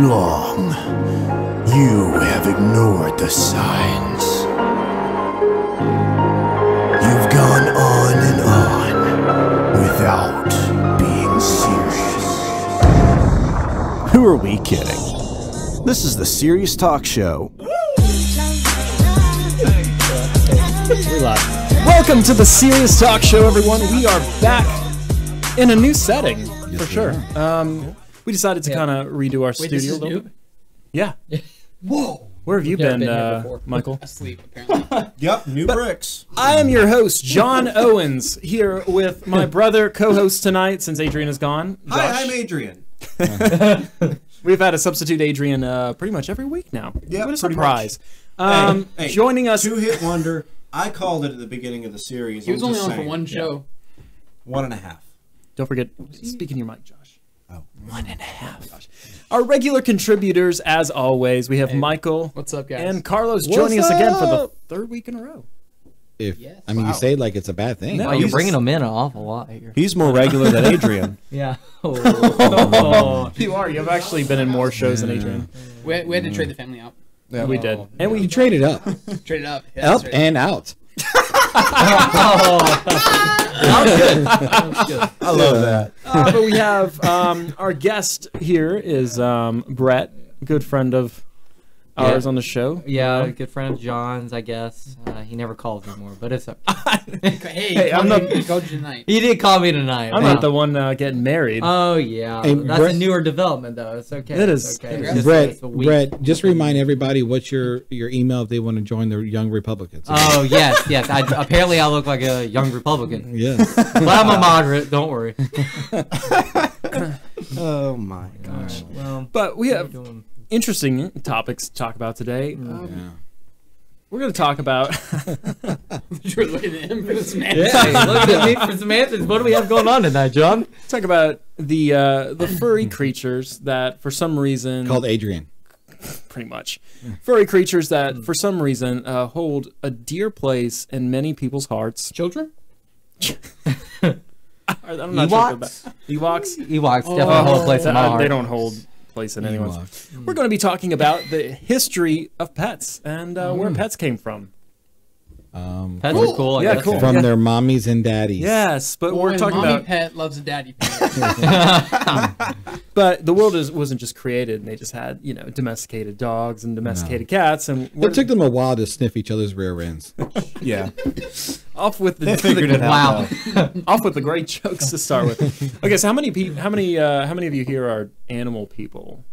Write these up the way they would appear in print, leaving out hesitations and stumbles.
long you have ignored the signs. You've gone on and on without being serious. Who are we kidding? This is the Serious Talk Show. Welcome to the Serious Talk Show, everyone. We are back in a new setting, for sure. We decided to kind of redo our studio a little bit. Yeah. Whoa. Where have you been Michael? Asleep, apparently. Yep, new bricks. I am your host, John Owens, here with my brother, co-host tonight, since Adrian is gone. Josh. Hi, I'm Adrian. We've had a substitute Adrian pretty much every week now. Yeah, what a surprise. Hey, joining us. Two-hit wonder. I called it at the beginning of the series. He was only on for one show. 1.5. Don't forget, speak in your mic, Josh. Oh. 1.5. Josh. Our regular contributors, as always, we have Michael. What's up, guys? And Carlos joining us again for the third week in a row. I mean, you say it like it's a bad thing. No, you're bringing them in an awful lot here. He's more regular than Adrian. Yeah. Oh, you are. You've actually been in more shows than Adrian. We had to trade the family out. Yeah, we did. And we traded up. Traded up. Yeah, Up and out. That was good. That was good. I love that. But we have our guest here is Brett, good friend of ours on the show. Yeah, a good friend of John's, I guess. He never calls anymore, but it's okay. Hey, I'm not. he called you tonight. He did call me tonight. I'm not the one getting married. Oh, yeah. Hey, That's Brett- a newer development, though. It's okay. It is. It's okay. It It's is. just- Brett, it's a week. Brett, just remind everybody what's your email if they want to join the Young Republicans. Oh, yes. Apparently, I look like a young Republican. Yes. But I'm a moderate. Don't worry. Oh, my gosh. Well, But we have doing? interesting topics to talk about today. Yeah. We're going to talk about. You were looking at him for this man. Hey, look at me for some answers. What do we have going on tonight, John? talk about the furry creatures that, for some reason, Called Adrian. pretty much furry creatures that, for some reason, hold a dear place in many people's hearts. Children? I'm not sure about that. Ewoks. Ewoks definitely hold a place in my heart. They don't hold place in anyone's. We're going to be talking about the history of pets and where pets came from. Pets are cool. I Yeah, guess. cool. From their mommies and daddies. Yes, but Or we're a talking mommy about. pet loves a daddy pet. But the world wasn't just created, and they just had domesticated dogs and domesticated cats, and It took them a while to sniff each other's rear ends. Yeah. off with the Figured it out. Wow. off with the great jokes to start with. Okay, so how many of you here are animal people?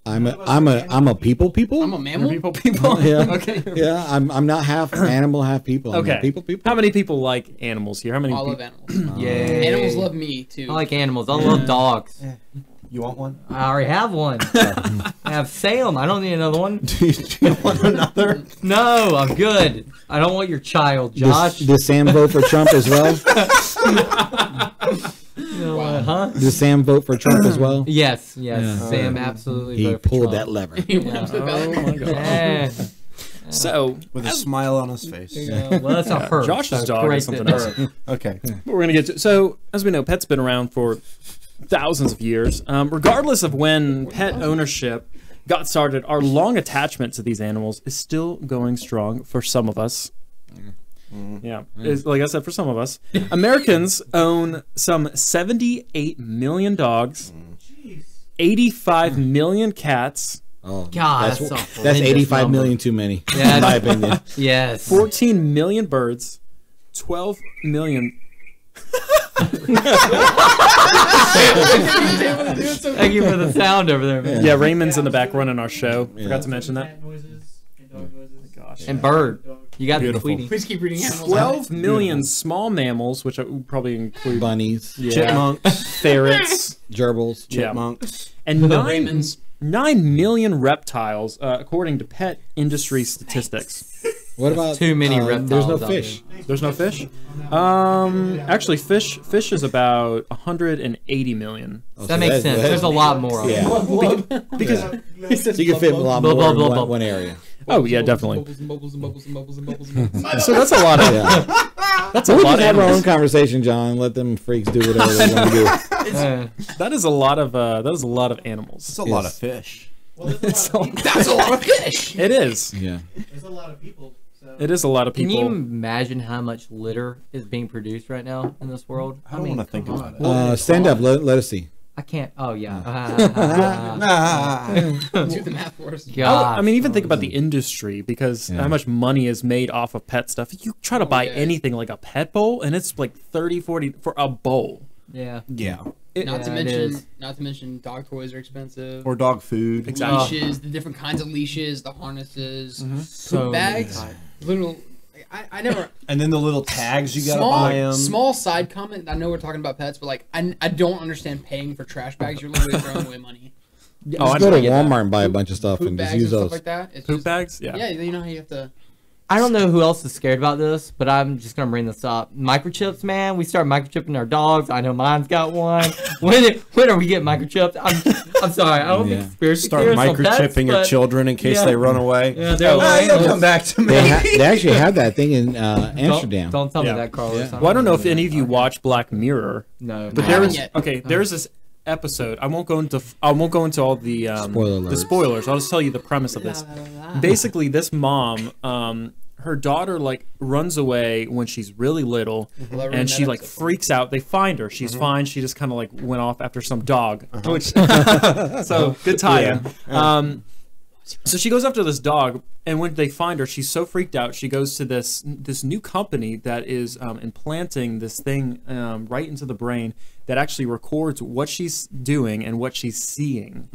I'm a people. I'm a mammal. People. Yeah. Okay. Yeah, I'm not half animal, half people. I'm Okay. a people. How many people like animals here? How many? I love people? animals. Yay. Animals love me, too. I like animals. I love dogs. You want one? I already have one. I have Sam. I don't need another one. Do you want another? No, I'm good. I don't want your child, Josh. Does Sam vote for Trump as well? You know what, huh? Does Sam vote for Trump as well? Yes. Yeah. Sam absolutely. He voted for pulled Trump. that lever. He wraps the bell. Oh my god. Yeah. So With a smile on his face. Well, that's not her. Josh's dog great is something that else. her. Okay. we're gonna get to. So as we know, pets been around for thousands of years. Regardless of when pet ownership got started, our long attachment to these animals is still going strong for some of us. Yeah, like I said, for some of us, Americans own some 78 million dogs, 85 million cats, God, that's awful. That's Horrendous 85 number. million too many, Yes. in my opinion. Yes. 14 million birds, 12 million. Thank you for the sound over there, man. Yeah, Raymond's in the back running our show. Forgot to mention that. Gosh. And bird. You got the Beautiful. tweeting. Please keep reading animals. 12 million small mammals, which would probably include Bunnies, Chipmunks. ferrets, gerbils. Chipmunks. and Raymonds. 9 million reptiles, according to pet industry statistics. What about Too many reptiles There's no out fish. There's no fish? Actually, fish is about 180 million. Oh, That makes sense. There's a lot more of them. Yeah, Because you can fit a lot Blah, more blah, in blah, one, blah. one area. oh yeah, definitely. Bubbles and bubbles and bubbles and bubbles and bubbles and bubbles and bubbles. So that's a lot of that's a We lot just of have our own animals. conversation, John. Let them freaks do whatever they want to do. Uh, That is a lot of animals. It's a lot of fish. It's a lot- That's a lot of fish. it is. Yeah. There's a lot of people. So. It is a lot of Can people. you imagine how much litter is being produced right now in this world? I don't want to think come about on. it. Stand up. Let us see. I can't. Oh yeah. Do the math for us. God. I mean, even think about the industry because Yeah. how much money is made off of pet stuff. You try to buy yeah. anything like a pet bowl, and it's like 30, 40 for a bowl. Yeah. Yeah. Not to Yeah, it is. mention, dog toys are expensive. Or dog food. Exactly. Leashes, the different kinds of leashes, the harnesses, So poop bags, little. I never. And then the little tags you gotta buy them. Small side comment. I know we're talking about pets, but like I don't understand paying for trash bags. You're literally throwing away money. Oh, I Just go to get that. Walmart and buy a bunch of stuff Poop and just bags use and those. stuff like that. It's Poop just, bags? Yeah. Yeah, you know how you have to. I don't know who else is scared about this, but I'm just gonna bring this up. Microchips, man. We start microchipping our dogs. I know mine's got one. When are we getting microchipped? I'm sorry. I don't Yeah. think conspiracy Start theorists on pets, microchipping your but- children in case Yeah. they run away. Yeah, they're Ah, like, you'll come back to me. They actually have that thing in Amsterdam. Don't tell Yeah. me that, Carlos. Yeah. Well, I don't know if any of you watch Black Mirror, No. but I there haven't is yet. okay. There's this episode. I won't go into all the Spoiler the alerts. spoilers. I'll just tell you the premise of this. Basically, this mom, her daughter like runs away when she's really little, Well, I ruined and that she like episode. freaks out. They find her. She's fine. She just kind of like went off after some dog, which so good tie-in. So she goes after this dog, and when they find her, she's so freaked out. She goes to this new company that is implanting this thing right into the brain that actually records what she's doing and what she's seeing,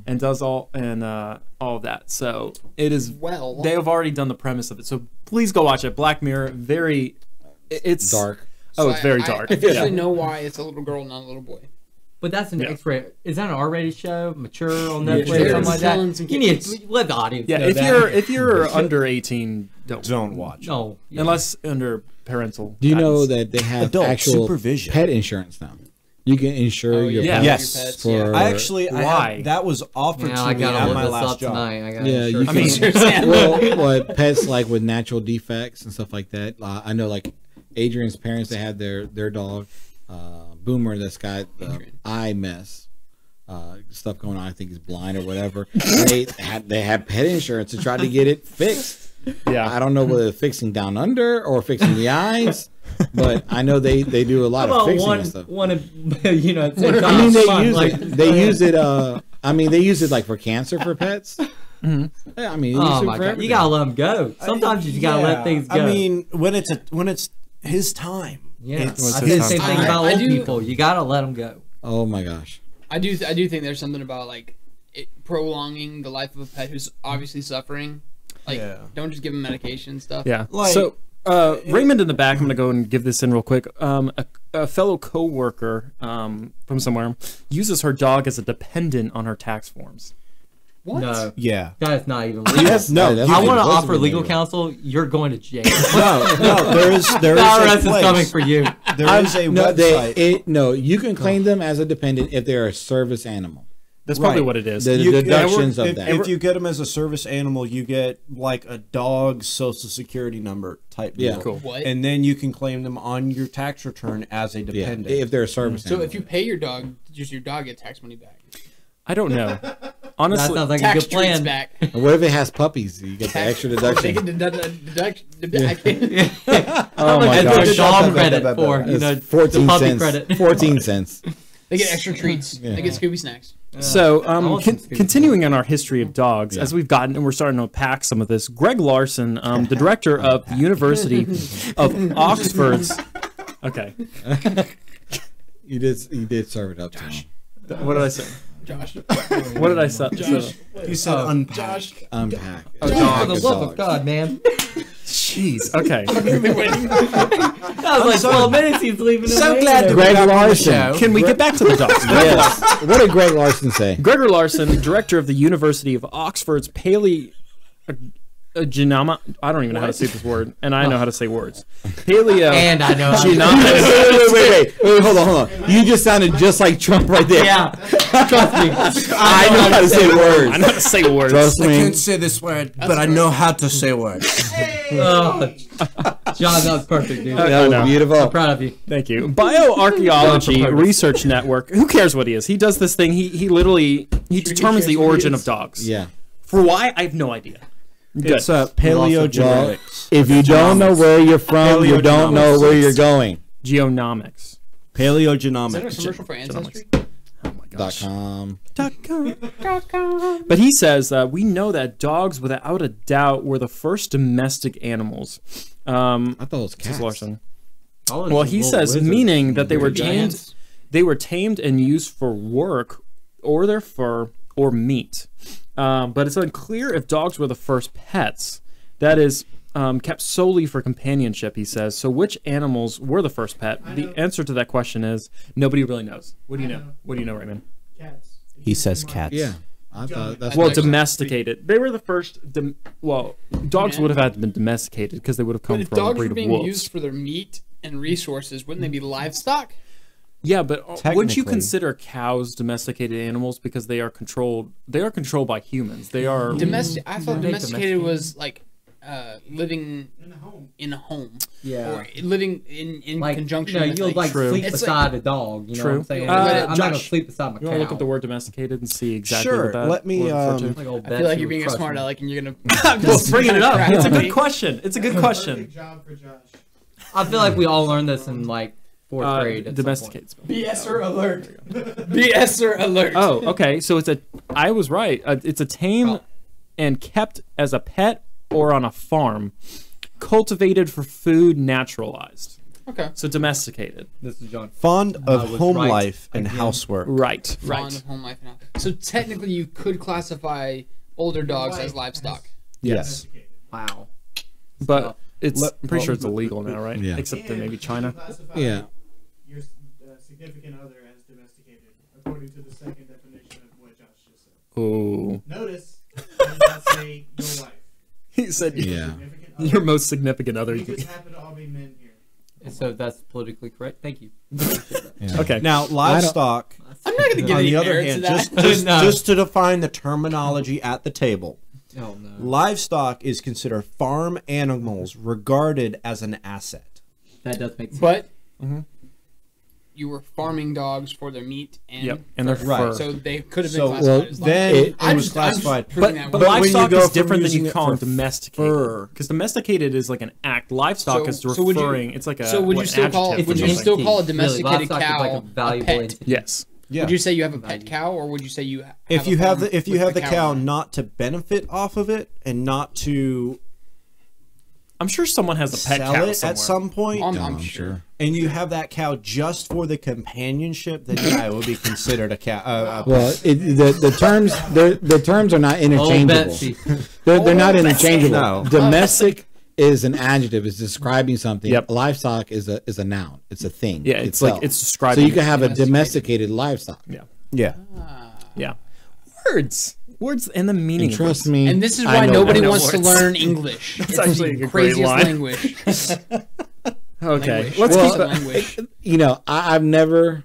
and does all of that. So it is. Well, They have already done the premise of it. So please go watch it. Black Mirror. It's Dark. Oh, it's very I dark. officially know why it's a little girl, not a little boy. But that's an Yeah. X-ray. Is that an R-rated show? Mature on Yeah, Netflix, sure. something like Telling that? some You need kids. to let the audience Yeah, know if that. you're under 18, Don't watch. No. Yeah. unless under parental. Do you know guidance. that they have Adult actual supervision. pet insurance now? You can insure Oh, your yeah. pet Yes. Your pets, for. I actually, Why? that was offered Yeah, to I me gotta at look my this last up job. tonight. I gotta Yeah, you insure can. something. Well, pets like with natural defects and stuff like that. I know, like Adrian's parents, they had their dog, Boomer, that's got eye mess. Stuff going on. I think he's blind or whatever. They had pet insurance to try to get it fixed. Yeah. I don't know whether fixing down under or fixing the eyes, but I know they do a lot How of about fixing one, and stuff. one of, you know, at the same I mean, time, they use it. I mean, they use it like for cancer for pets. Mm-hmm. Yeah, I mean, they use Oh it my for god, you everything. gotta let them go. Sometimes you just gotta let things go. I mean, when it's his time. yeah, it's I say the same his thing time. about I old do- people. You gotta let them go. Oh my gosh. I do think there's something about like it prolonging the life of a pet who's obviously suffering. Like, Yeah. don't just give him medication and stuff. Yeah. Like- So Raymond in the back, I'm going to go and give this in real quick. A fellow coworker from somewhere uses her dog as a dependent on her tax forms. What? No, Yeah. that is not even legal. Yes, no. That's I not want to supposed offer be legal legal. counsel. You're going to jail. No, there is The a IRS is place. coming for you. There is a No, website. no, you can claim them as a dependent if they're a service animal. That's probably Right. what it is. The You- deductions if, of that. if you get them as a service animal, you get like a dog's social security number type deal. Yeah. Cool. What? And then you can claim them on your tax return as a Yeah, dependent. if they're a service So animal. if you pay your dog, does your dog get tax money back? I don't know. That Honestly, sounds like a Tax good treats plan. back. What if it has puppies? You get the extra They deduction. get deduction. oh my And gosh. there's dog credit for, you know, It's 14 the puppy cents. credit. 14 cents. They get extra treats. Yeah. They get Scooby snacks. So, I want some Scooby continuing on our history of dogs, Yeah. as we've gotten and we're starting to unpack some of this, Greg Larson, the director of the University of Oxford's. Okay, You did serve it up to him. what did I say? Josh. What did I say? Josh. you said unpack. Josh. Unpack. For the love of God, man. Jeez. Okay. That was like 12 minutes he's leaving. So glad to Greg be back on the Larson. show. Can we get back to the dogs? Yes. What did Greg Larson say? Gregor Larson, director of the University of Oxford's Genoma. I don't even know how to say this word, and I know how to say words. Paleo. And I know. Genomics. Wait, hold on. You just sounded just like Trump right there. Yeah. Trust me. I know how to say words. I know how to say words. Trust I me. can't say this word, but I know how to say words. Oh, John, that was perfect, dude. That know. was beautiful. I'm proud of you. Thank you. Bioarchaeology Purpose. Research Network. Who cares what he is? He does this thing. He literally determines the origin of dogs. Yeah. For why, I have no idea. Good. It's paleogenetics. If you don't know where you're from, you don't know where you're going. Geonomics. Is that a Paleogenomics. commercial for Ancestry? Oh my gosh. .com. But he says we know that dogs, without a doubt, were the first domestic animals. I thought it was This is cats. Larson. All Well, these he little says wizards. meaning that they were tamed. Giants. They were tamed and used for work, or their fur, or meat. But it's unclear if dogs were the first pets. That is, kept solely for companionship, he says. So which animals were the first pet? The answer to that question is nobody really knows. What do you know? What do you know, Raymond? Cats. He says cats. Yeah. I thought that's Well, Actually- domesticated. They were the first. Dogs would have had to been domesticated because they would have come But if from a dogs breed were of being wolves. used for their meat and resources, wouldn't they be livestock? Yeah, but wouldn't you Technically. consider cows domesticated animals because they are controlled? They are controlled by humans. They are. I thought domesticated was like living In a home. in a home Yeah. or living in Like, conjunction. you know, with, you'll like True. sleep It's beside a dog. You know True. what I'm saying? Yeah. I'm not gonna Josh, sleep beside my You cow. want to look up the word domesticated and see exactly Sure, what that let me, would refer to? Like old I feel Betsy like you're would being a crush smart me. aleck and you're gonna. I'm just bringing it up. Crack It's a me. good question. It's a good question. Perfect job for Josh. I feel like we all learned this in like fourth grade. At some point. Domesticated. BSer alert. BSer alert. Oh, okay. So it's a. I was right. It's a tame and kept as a pet or on a farm, cultivated for food, naturalized. Okay. So domesticated. This is John. Fond of was home right life and again. housework. Right. Fond Right. of home life now. So technically, you could classify older dogs as livestock. Yes. Domesticated. Wow. But it's. Let- I'm pretty sure it's illegal now, right? Yeah. Except in And maybe you China. can classify Yeah. Your significant other as domesticated, according to the second definition of what Josh just said. Ooh. Notice, it does not say your wife. He said It says Yeah. significant other. your most significant other. We just happen to all be men here. So that's politically correct. Thank you. Yeah. Okay. Now, livestock, I'm not gonna give on any the other merit to hand, that. No. just to define the terminology at the table, Oh no. livestock is considered farm animals regarded as an asset. That does make sense. But Mm-hmm. you were farming dogs for their meat and Yep. And their Right. fur. so they could have been So classified as then livestock. it I'm was just classified. proving that But way. when you livestock go is from different than using you it call for domesticated. fur. Because domesticated is like an act. Livestock So- is so would you- referring. It's like a. so would you what, still an call adjective would or you something. still call a Really, domesticated livestock is cow like a a valuable pet? entity. Yes. Yeah. Would you say you have a pet cow, or would you say you if a you have farm the if you with have the cow on it? not to benefit off of it and not to I'm sure someone has a pet sell cow it somewhere. at some point, I'm sure. sure. and you have that cow just for the companionship, then yeah, it would be considered a cow. Well, the terms are not Oh, interchangeable. Betsy. They're not interchangeable. No. Domestic is an adjective. It's describing something. Yep. Livestock is a noun. It's a thing. Yeah, it's itself. like it's So describing. you can have a Domesticated. domesticated livestock. Yeah. yeah. Yeah. Words and the meaning. And of trust words. me. And this is I why know nobody words. wants to words. learn English. It's actually the a great craziest line. language. Okay. Language. Let's Well, keep it. language. You know, I've never,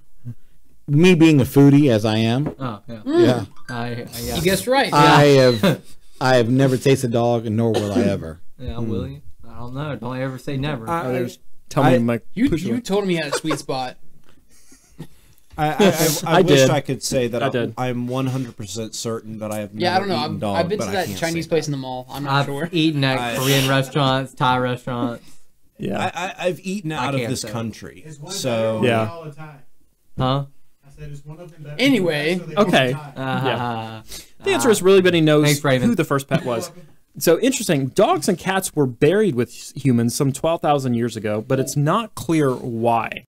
me being a foodie as I am. Oh yeah. Yeah. Yeah. You guessed right. I have never tasted a dog, nor will I ever. Yeah, will you? I don't know. Don't ever say never. Oh, there's- tell me, Mike. You told me you had a sweet spot. I I wish did. I could say that I did. I'm 100% certain that I have never Yeah, I don't know. eaten dog, I've been to but I that can't Chinese say place that. in the mall. I'm not I've sure. eaten at I- Korean restaurants, Thai restaurants. Yeah. I've eaten out of can't this say. country, Is one so better or Yeah. all the time? Huh? I said, is one of them better? Anyway, than the rest, or they okay. all tie? The answer is really nobody knows Thanks, Raven. who the first pet was. So interesting. Dogs and cats were buried with humans some 12,000 years ago, but it's not clear why.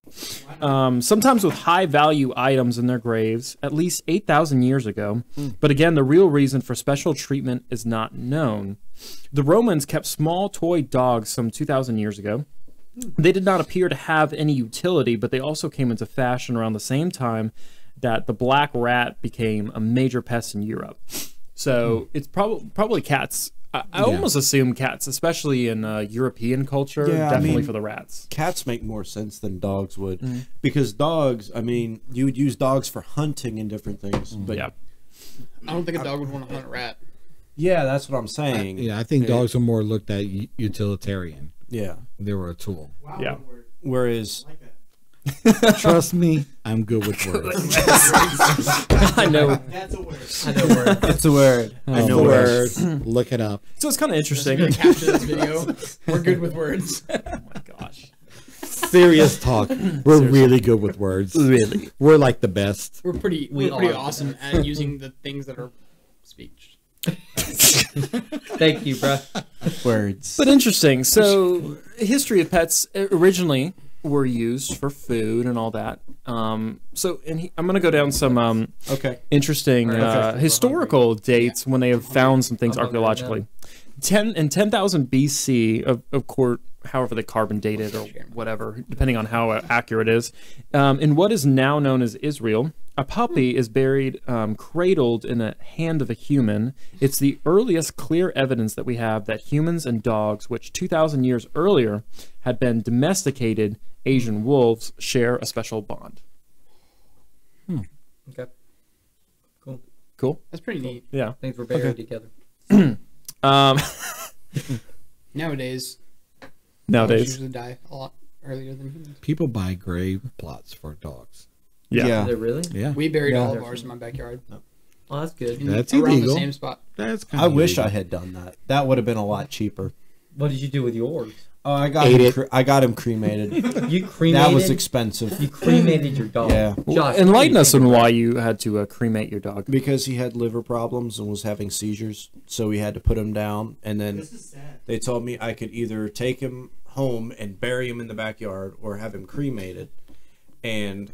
Sometimes with high value items in their graves, at least 8,000 years ago. But again, the real reason for special treatment is not known. The Romans kept small toy dogs some 2,000 years ago. They did not appear to have any utility, but they also came into fashion around the same time that the black rat became a major pest in Europe. So it's probably cats. I almost assume cats, especially in European culture, Yeah, I definitely mean- for the rats. cats make more sense than dogs would, because dogs. I mean, you would use dogs for hunting and different things, but Yeah. I don't think a dog would want to hunt a rat. yeah, that's what I'm saying. Yeah, I think dogs are more looked at utilitarian. Yeah. They were a tool. Wow, Yeah. one word. Whereas I like that. Trust me, I'm good with words. I know. That's a word. I know word. it's a word. I know words. Look it up. So it's kind of Just interesting. gonna capture this video. We're good with words. Oh my gosh. Serious talk. We're really good with words. Really? We're like the best. We're pretty awesome at using the things that are speech. Thank you, bro. Words. But interesting. So, history of pets originally were used for food and all that. I'm going to go down some Okay. interesting historical dates when they have found some things I'm hungry right archaeologically. 10,000 BC, of course, however they carbon dated or whatever, depending on how accurate it is. In what is now known as Israel, a puppy is buried cradled in the hand of a human. It's the earliest clear evidence that we have that humans and dogs, which 2,000 years earlier had been domesticated Asian wolves, share a special bond. Okay. Cool. Cool? That's pretty neat. Yeah. Things were buried together. Nowadays, dogs Nowadays. usually die a lot earlier than humans. People buy grave plots for dogs. Yeah. Is it really? Yeah. We buried Yeah. all of ours in my backyard. Oh, that's good. That's around illegal. the same spot. That's kind I of wish I had done that. That would have been a lot cheaper. What did you do with yours? Oh, I got Ate him. it. I got him cremated. You cremated. That was expensive You cremated your dog. Yeah. Josh, Enlighten what us do you on think? why you had to cremate your dog. because he had liver problems and was having seizures. So we had to put him down, and then This is sad. they told me I could either take him home and bury him in the backyard or have him cremated. And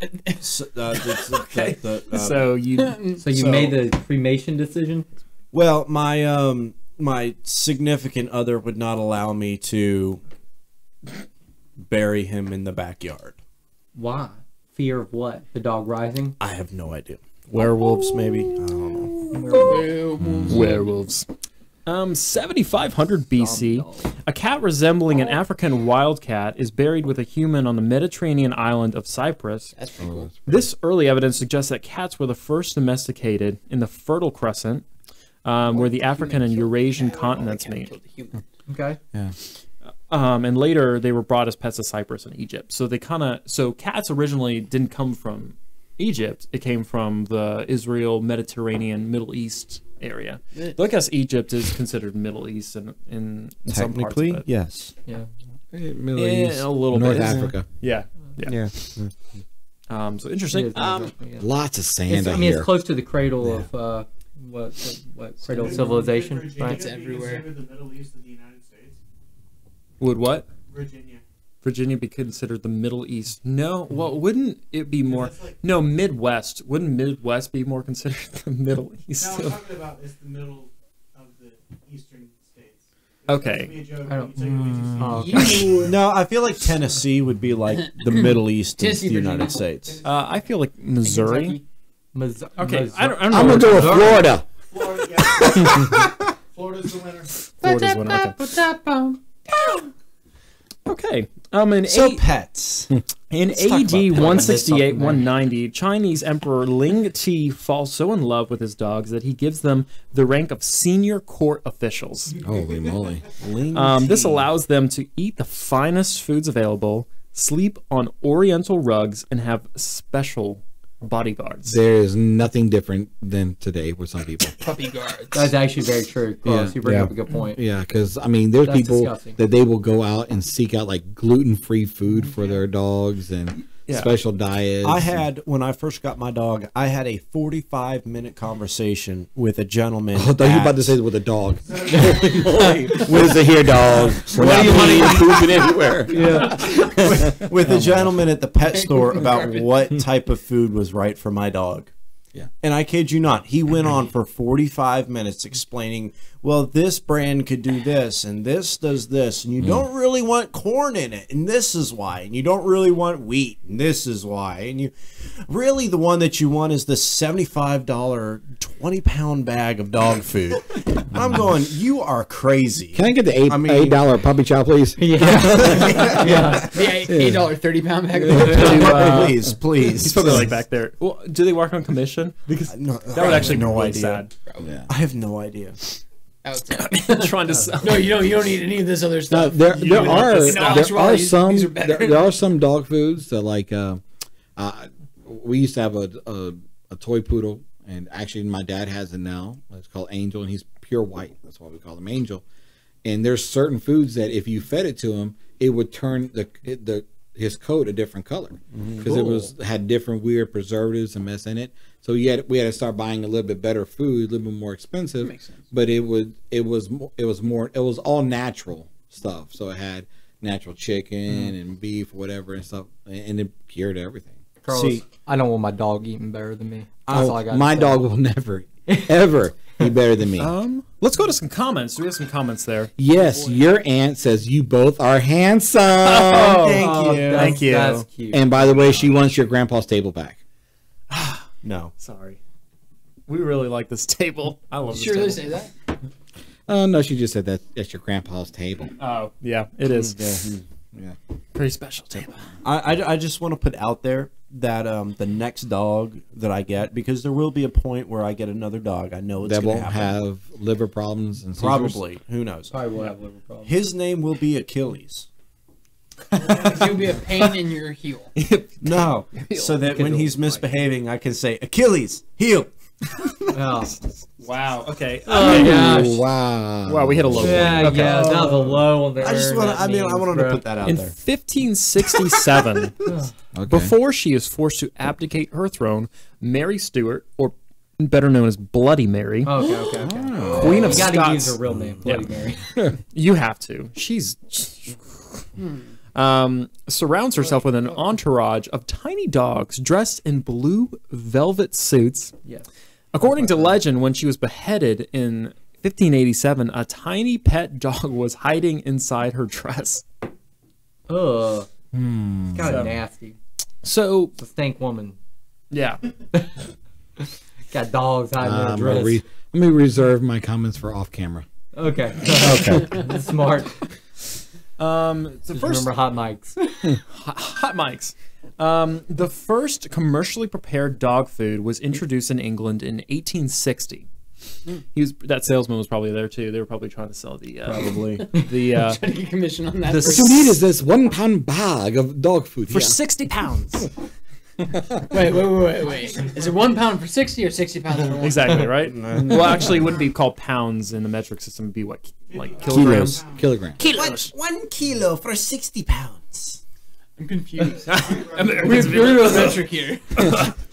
Okay. so So you So you So- made the cremation decision? well, my significant other would not allow me to bury him in the backyard. Why? Fear of what? The dog rising? I have no idea. Werewolves, maybe. I don't know. werewolves. 7500 BC, a cat resembling an African wildcat is buried with a human on the Mediterranean island of Cyprus. That's pretty cool. This early evidence suggests that cats were the first domesticated in the Fertile Crescent, where the African and Eurasian continents meet. Killed the human. Okay. Yeah. And later they were brought as pets to Cyprus and Egypt. So cats originally didn't come from Egypt. It came from the Israel, Mediterranean, Middle East area. Though I guess Egypt is considered Middle East in some parts Technically, of it. yes. Yeah. Middle Yeah, East, a little North bit. Africa. Yeah. Yeah. So interesting. It is, yeah. Lots of sand I out mean, here. it's close to the cradle of what cradle of civilization, Virginia right? It's be everywhere. considered the Middle East of the United States. Would what? Virginia. Virginia be considered the Middle East? No. Well, wouldn't it be more? That's like- No, Midwest. Wouldn't Midwest be more considered the Middle East? No, I'm talking about it's the middle of the eastern states. Okay. It's a joke, I don't- you take away Oh, TCU. No, I feel like Tennessee would be like the Middle East of the Tennessee, Virginia. United States. I feel like Missouri. Kentucky. Okay, I don't I'm know. gonna what go we're with talking about. Florida. Florida, yeah. Florida's the winner. Florida's one. Okay. Pets. In talk about AD pets. 168, 190, Chinese Emperor Ling Ti falls so in love with his dogs that he gives them the rank of senior court officials. Holy moly. This allows them to eat the finest foods available, sleep on oriental rugs, and have special bodyguards. There is nothing different than today with some people. Puppy guards. That's actually very true. Close. Yeah. You bring Yeah. up a good point. Yeah, because I mean, there's That's people disgusting. that they will go out and seek out like gluten-free food for their dogs and Yeah. special diets. I had, when I first got my dog, I had a 45-minute conversation with a gentleman. I thought you were about to at- say it with a dog. What is it here, dog? We're not peeing and pooping everywhere. Yeah. with a gentleman at the pet store about what type of food was right for my dog. Yeah. And I kid you not, he went on for 45 minutes explaining, well, this brand could do this, and this does this, and you don't really want corn in it, and this is why, and you don't really want wheat, and this is why, and you really the one that you want is the $75 20-pound bag of dog food. I'm going, you are crazy. Can I get the I mean- $8 puppy chow, please? Yeah. The $8 30-pound bag of Please, please. He's probably like back there. Well, do they work on commission? Because No, that would actually be no really idea. sad. Yeah. I have no idea. I would say. Trying to sell. No, you don't need any of this other No, stuff. there are These are better. there are some dog foods that like we used to have a toy poodle, and actually my dad has it now. It's called Angel, and he's pure white. That's why we call him Angel. And there's certain foods that if you fed it to him, it would turn his coat a different color because it had different weird preservatives and mess in it. So we had to start buying a little bit better food, a little bit more expensive. Makes sense. But it was all natural stuff. So it had natural chicken and beef, whatever, and stuff, and it cured everything. Carlos, See- I don't want my dog eating better than me. That's all I got. My dog will never, ever be better than me. Let's go to some comments. We have some comments there. Yes, your aunt says you both are handsome. Thank you. That's cute. And by the way, she wants your grandpa's table back. No. Sorry. We really like this table. I love this Sure, table. they say that. No, she just said that's your grandpa's table. Oh, yeah, it is. Yeah. Pretty special table. I just want to put out there that the next dog that I get, because there will be a point where I get another dog. I know it's That going to won't happen. have liver problems and seizures. Probably. Who knows? Probably will have liver problems. His name will be Achilles. It'll be a pain in your heel. No. So that when he's misbehaving, I can say, Achilles, heel. Oh. Wow. Okay. Oh, gosh. Wow. Wow, we hit a low Yeah, point. Okay. yeah, that was a low on the I just want to, I wanted to put that out In there. 1567, Okay. before she is forced to abdicate her throne, Mary Stuart, or better known as Bloody Mary, Okay. Queen of You gotta use Scots. her real name, Bloody Mary. You have to. She's surrounds herself with an entourage of tiny dogs dressed in blue velvet suits. Yes. According to legend, when she was beheaded in 1587, a tiny pet dog was hiding inside her dress. Ugh. It's kind of nasty. So, It's a stank woman. yeah. Got dogs hiding in her I'm dress. gonna let me reserve my comments for off camera. Okay. Okay. Smart. The Just first remember hot mics. hot mics. The first commercially prepared dog food was introduced in England in 1860. That salesman was probably there too. They were probably trying to sell the Probably. the Try to get commission on that. the What you need is this 1 pound bag of dog food. for Yeah. 60 pounds. Wait. Is it 1 pound for 60 or 60 pounds for 1? Exactly, right? Well, actually, it wouldn't be called pounds in the metric system. It'd be what, like kilograms? Kilograms. Kilos. 1 kilo for 60 pounds. I'm confused. Americans be We're like, a metric here.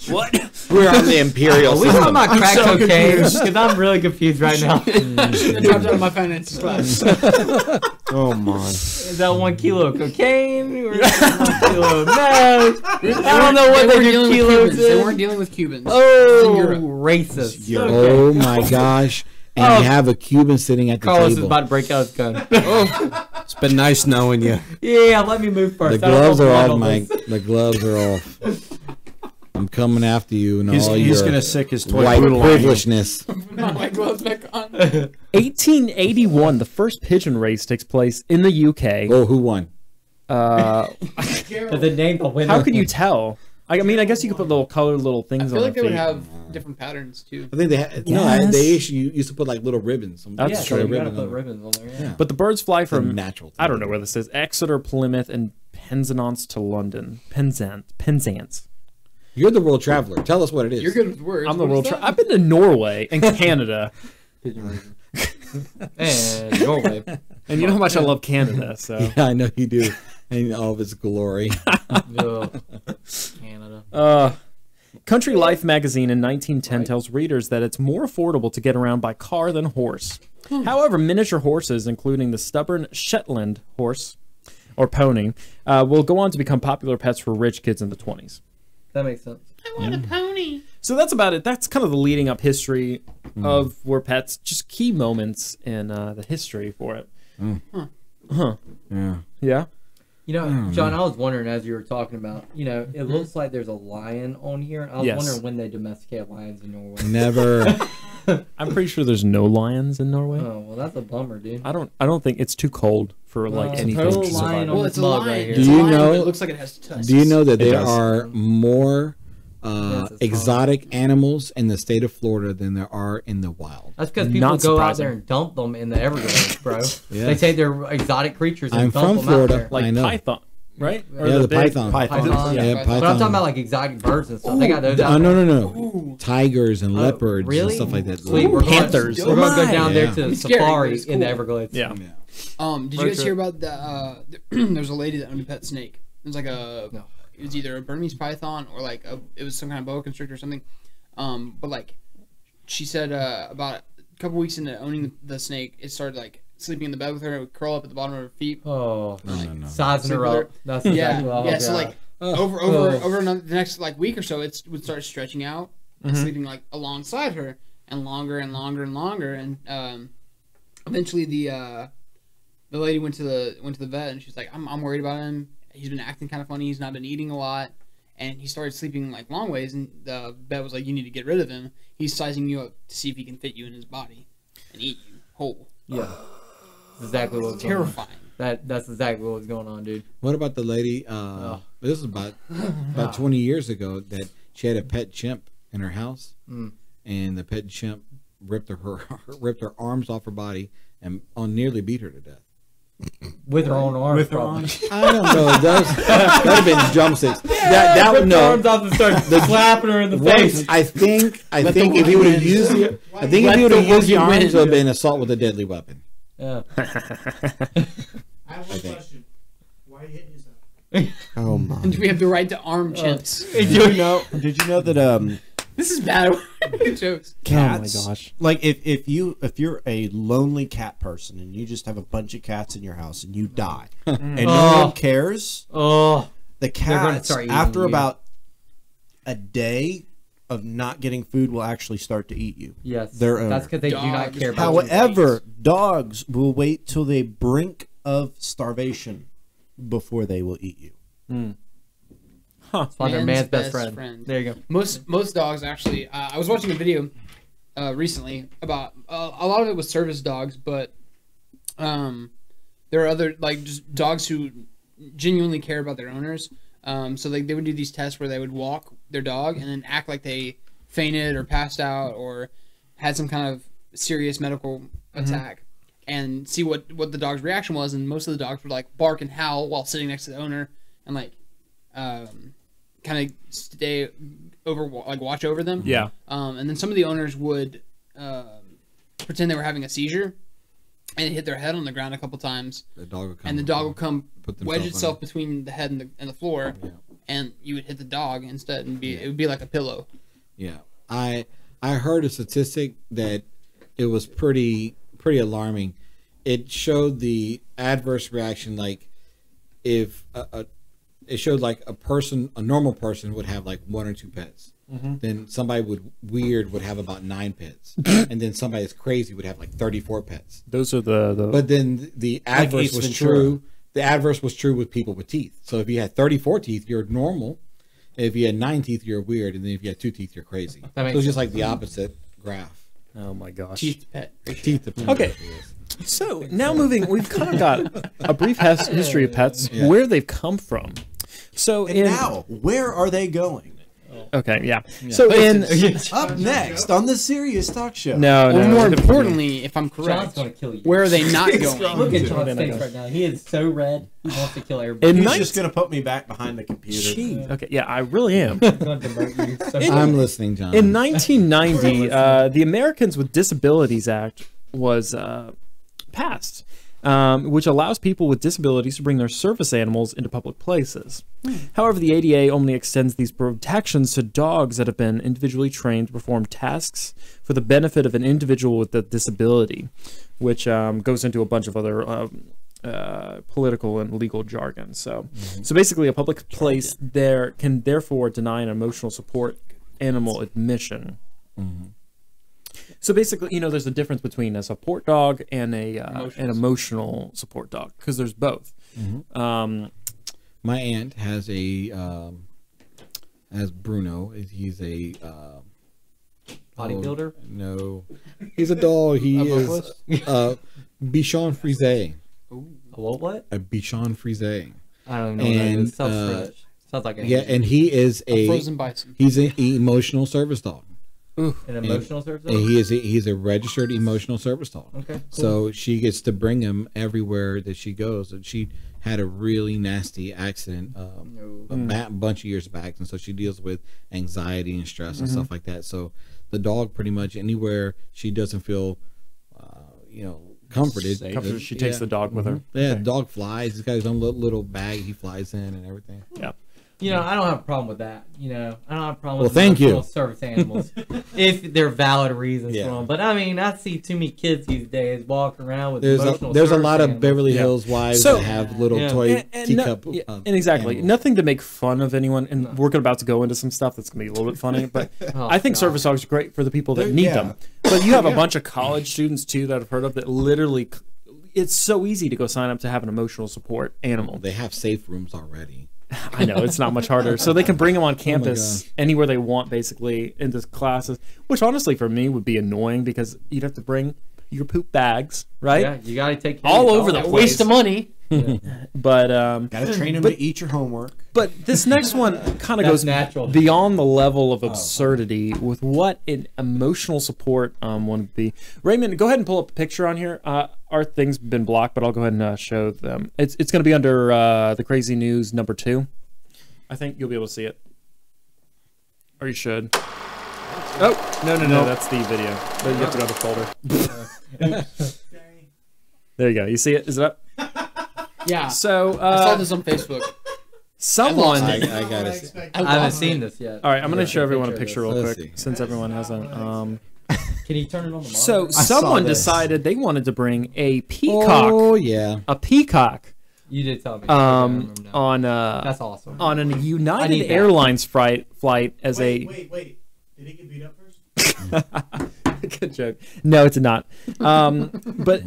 what? We're on the imperial Are we talking system. about crack cocaine? Because I'm really confused right now. That dropped out of my finances class. Oh, my. Is that 1 kilo of cocaine or 1 kilo of meth? I don't know what they do kilos They in. weren't dealing with Cubans. Oh, in Europe. racist. Europe. Okay. Oh my gosh. And you have a Cuban sitting at the Carlos is table. about to break out his gun. It's been nice knowing you. Yeah, let me move The first. I don't gloves know are if off, I'm Mike. this. The gloves are off. I'm coming after you and He's all going your to sick his toy white poodle. privilegeness. Not my gloves back on. 1881, the first pigeon race takes place in the UK. Oh, who won? Does it name the winner? How can you tell? I mean, I guess you could put little colored little I things feel on like they their would feet. have different patterns too. I think they had, Yes. they used to put like little ribbons. Some That's Yeah, true. so colored you gotta ribbon put on ribbons on there. Yeah. Yeah. But the birds fly It's a from, natural. I don't know where this is, Exeter, Plymouth, and Penzance to London. Penzance. You're the world traveler. Tell us what it is. You're good with words. I'm the What world. is that? I've been to Norway and Canada, And Norway. and you know how much I love Canada. So, Yeah, I know you do. And all of its glory. Ugh. Canada. Country Life magazine in 1910 tells readers that it's more affordable to get around by car than horse. However, miniature horses, including the stubborn Shetland horse or pony, will go on to become popular pets for rich kids in the 20s. That makes sense. I want a pony. So that's about it. That's kind of the leading up history of Were Pets, just key moments in the history for it. Yeah. Yeah? You know, John, I was wondering as you were talking about, you know, it looks like there's a lion on here. I was Yes. wondering when they domesticate lions in Norway. Never. I'm pretty sure there's no lions in Norway. Oh, well, that's a bummer, dude. I don't think it's too cold for like Well, anything total to survive. lion on Well, this it's a mug lion. right here. It's Do a you lion, know- but it looks like it has tusks. Do you know that It there does. are more Yes, it's exotic animals in the state of Florida than there are in the wild. That's because people Not go out surprising. there and dump them in the Everglades, bro. Yeah. They take their exotic creatures and I'm dump from them Florida. out there. Like I know. python, right? Or Yeah, the big- python. Pythons. Yeah, But python. But I'm talking about like exotic birds and stuff. They got those out No, there. no, no. Tigers and leopards Really? and stuff like that. Sweet, we're going, Panthers. we're going to go down Yeah. there to It's scary, but safari it's in the cool. Everglades. Yeah. Did you guys hear about the? There's a lady that owned a pet snake. It was like No. it was either a Burmese python or like it was some kind of boa constrictor or something. But like, she said about a couple weeks into owning the snake, it started like sleeping in the bed with her. It would curl up at the bottom of her feet. Oh, No. sizing her Sleep with up. That's exactly what Yeah. So God. like over the next like week or so, it would start stretching out and sleeping like alongside her and longer and longer and longer, and eventually the lady went to the vet and she's like, I'm worried about him. He's been acting kind of funny. He's not been eating a lot, and he started sleeping like long ways. And the vet was like, you need to get rid of him. He's sizing you up to see if he can fit you in his body and eat you whole. Yeah. That's exactly what was going on. Terrifying. That's exactly what was going on, dude. What about the lady? This is about 20 years ago that she had a pet chimp in her house, and the pet chimp ripped her arms off her body and nearly beat her to death. With her own arms. With her probably. arms. I don't know. That'd have been drumsticks. That would Ripped her no. arms off and started slapping her in the face. I think if he would have used the arms, it would have been assault with a deadly weapon. Yeah. I have one question. Why are you hitting yourself? Oh my! And we have the right to arm chimps. Did you know? Did you know that This is bad. Jokes. cats? Oh my gosh. Like if you're a lonely cat person and you just have a bunch of cats in your house and you die and no Oh. one cares, Oh. the gonna cats start eating after you. about a day of not getting food will actually start to eat you. Yes. Their owner. That's because they do not Dogs. care about you. However, dogs will wait till the brink of starvation before they will eat you. It's like their man's best friend. There you go. Most dogs actually. I was watching a video recently about a lot of it was service dogs, but there are other like just dogs who genuinely care about their owners. So like they would do these tests where they would walk their dog and then act like they fainted or passed out or had some kind of serious medical attack, and see what the dog's reaction was. And most of the dogs would like bark and howl while sitting next to the owner and like kind of stay over, like watch over them. Yeah. And then some of the owners would pretend they were having a seizure and hit their head on the ground a couple times, The dog would come. and the dog would come Put themselves wedge on itself it. between the head and the floor, Yeah. and you would hit the dog instead, and it would be like a pillow. Yeah, I heard a statistic that it was pretty alarming. It showed the adverse reaction, like if it showed like a normal person would have like 1 or 2 pets. Then somebody would have about 9 pets, and then somebody that's crazy would have like 34 pets. Those are the But then the adverse Ace was Ventura. true. The adverse was true with people with teeth. So if you had 34 teeth, you're normal. If you had 9 teeth, you're weird, and then if you had 2 teeth, you're crazy. That So makes it's just like the opposite graph. Oh my gosh. Teeth to pet. Teeth. To Okay. So now moving, we've kind of got a brief history of pets, Yeah. where they've come from. So And now, where are they going? okay, yeah. So in Up next on the Serious Talk Show. no, Or no, more no. importantly, if I'm John's correct, gonna kill you. where are they not going? Look at No, John's no, face no. right now. He is so red. He wants to kill everybody. In He's 19 just gonna put me back behind the computer. Jeez. Okay, yeah, I really am. He's gonna demote you. So I'm listening, John. In 1990, the Americans with Disabilities Act was passed, which allows people with disabilities to bring their service animals into public places. However, the ADA only extends these protections to dogs that have been individually trained to perform tasks for the benefit of an individual with a disability, which goes into a bunch of other political and legal jargon. So basically, a public place there can therefore deny an emotional support animal admission. So basically, there's a difference between a support dog and an emotional support dog, because there's both. My aunt has Bruno. He's a bodybuilder. no, he's a dog. He is Bichon Frise. What? A Bichon Frise. I don't even know what that And is. Sounds French. Sounds like a Yeah, and he is A a frozen bison. he's an emotional service dog. an emotional service. And he's a registered emotional service dog. Okay, cool. So she gets to bring him everywhere that she goes. And she had a really nasty accident a bunch of years back, and so she deals with anxiety and stress and stuff like that. So the dog, pretty much anywhere she doesn't feel, comforted. She takes the dog with her. Yeah, the dog flies. He's got his own little bag. He flies in and everything. Yeah. I don't have a problem with that. I don't have a problem Well, with thank you. emotional service animals if they're valid reasons Yeah. for them. But I mean, I see too many kids these days walking around with There's emotional a service lot of animals. Beverly Hills wives So- that have little Yeah. toy And teacup. and exactly, animals. nothing to make fun of anyone. And we're about to go into some stuff that's gonna be a little bit funny, but Oh, I think God. service dogs are great for the people that They're- need yeah. them. But you have a bunch of college students too that I've heard of that literally, it's so easy to go sign up to have an emotional support animal. They have safe rooms already. I know it's not much harder, so they can bring them on campus gosh. anywhere they want, basically into classes. Which honestly, for me, would be annoying because you'd have to bring your poop bags, right? Yeah, you gotta take care All of your over dog. the A waste of money. But Gotta train them to eat your homework. But this next one kind of That's goes natural. beyond the level of absurdity with what an emotional support one would be. Raymond, go ahead and pull up a picture on here. Our thing's been blocked, but I'll go ahead and show them. It's going to be under the Crazy News number 2. I think you'll be able to see it. Or you should. Oh, no, that's the video. But you have to go to the folder. There you go. You see it? Is it up? Yeah. So, I saw this on Facebook. someone... I gotta see. I haven't seen this yet. All right, I'm going to Yeah, show everyone a picture picture of real Let's quick, see. since everyone hasn't. Can you turn it on the So monitor? someone this. decided they wanted to bring a peacock, Oh yeah. a peacock, You did tell me. I remember now. on That's awesome. on a I United need that. Airlines flight as Wait. Did he get beat up first? a good joke. No, it's not. But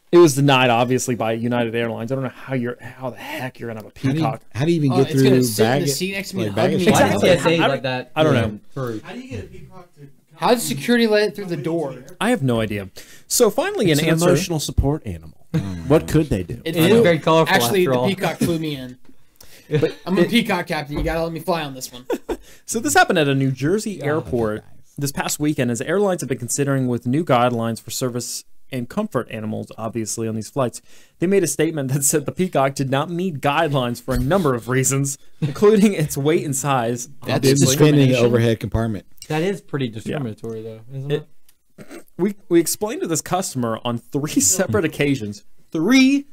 it was denied obviously by United Airlines. I don't know how the heck you're gonna have a peacock. How do you even get It's gonna through sit in the baggage? seat next to me like and hug baggage me. Why claim? did Exactly. TSA I- let that? I don't know. Through? How do you get a peacock to? How did security let it through the door? I have no idea. So finally, It's an an answer. emotional support animal. What could they do? It It is very colorful. Actually, after the all. peacock flew me in. But I'm a peacock captain. You gotta let me fly on this one. So this happened at a New Jersey airport this past weekend, as airlines have been considering with new guidelines for service and comfort animals, obviously, on these flights. They made a statement that said the peacock did not meet guidelines for a number of reasons, including its weight and size. That's Didn't obviously. spin in the discrimination. overhead compartment. That is pretty discriminatory, though, isn't it? We explained to this customer on 3 separate occasions. Three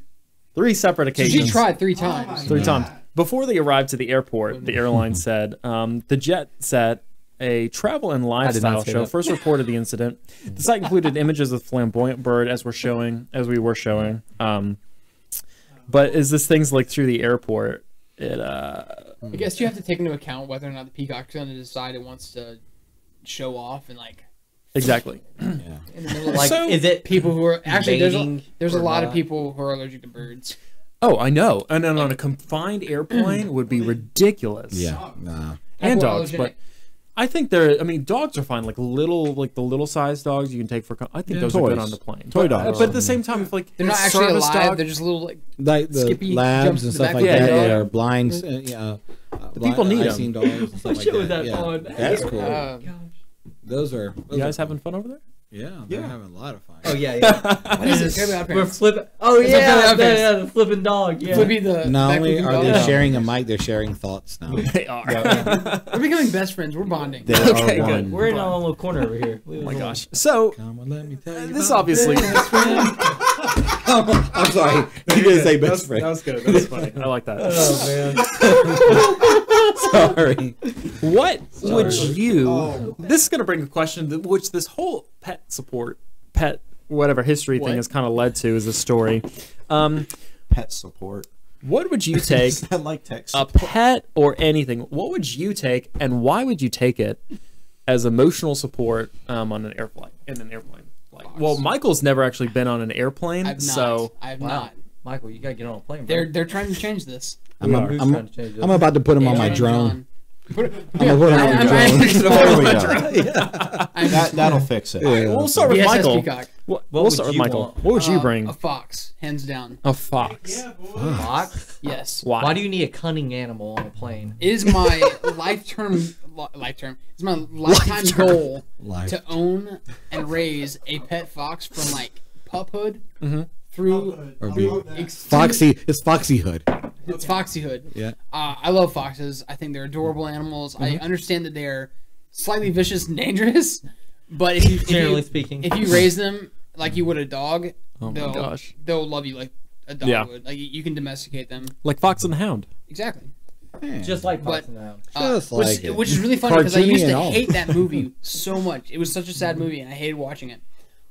separate So occasions. she tried 3 times. 3 times. Before they arrived to the airport, the airline said the jet set, a travel and lifestyle say show, that. first reported the incident. The site included images of the flamboyant bird as we were showing. But as this thing's like through the airport, it I guess you have to take into account whether or not the peacock's gonna decide it wants to show off and like exactly. Yeah. in the middle of Like, So- is it people who are actually mating there's a or lot of not? people who are allergic to birds. Oh, I know. And then on a confined airplane would be ridiculous. Yeah. Nah. And People are dogs, allergic. but I think dogs are fine. Like the little sized dogs you can take for. I think those are good Toys. on the plane. Toy but, dogs. But at the same time, if like They're not a actually service alive. dog- They're just little like Like the Skippy labs jumps and to the stuff back like of the that, dog. or blinds. People need 'em. I've seen dogs and stuff What like shit that. was that yeah. on? That's cool. Those are. you guys having fun over there? Yeah, they're having a lot of fun. Oh yeah, yeah. what is it? Fairly Odd We're Parents. flipping. Oh Is that yeah, Fairly Odd yeah, Parents? the flipping dog. Yeah. Flippy the Not back only flipping are dog. they Yeah. sharing a mic, they're sharing thoughts now. They are. We're becoming best friends. We're bonding. They Okay, are good. one. We're in our own little corner over here. Oh my gosh. So Come on, let me tell you. this about obviously. I'm sorry. You didn't say best friend. That was good. That was funny. I like that. Oh man. Sorry. What would you? This is going to bring a question which this whole pet whatever history thing has kind of led to is a story. Pet support. What would you take? Is that like tech A support? pet or anything? What would you take, and why would you take it as emotional support on an airplane? In an airplane. Like, well, Michael's never actually been on an airplane, I've not. so I've Wow. not. Michael, you gotta get on a plane. Bro. They're trying to change this. I'm Who's I'm trying to change this? about to put him on my Adrian, drone. John. Yeah, gonna put it on the There we I'm- go. That'll fix it. We'll start with VSS Michael. Peacock. We'll would start with you Michael. want? What would you bring? A fox, hands down. A fox. Yeah, boy. Fox? Yes. Why? Why do you need a cunning animal on a plane? It is my lifetime. It's my lifetime goal Life. to own and raise a pet fox from like puphood through Or extreme- It's Foxy Hood. It's foxyhood. Yeah. I love foxes. I think they're adorable animals. I understand that they're slightly vicious and dangerous, but Generally speaking. if you raise them like you would a dog, Oh my gosh. they'll love you like a dog Yeah. would. Like you can domesticate them. Like Fox and the Hound. Exactly. Just like But- Fox and the Hound. Just like it. Which is really funny because I Cartoony used and to all. hate that movie so much. It was such a sad movie, and I hated watching it.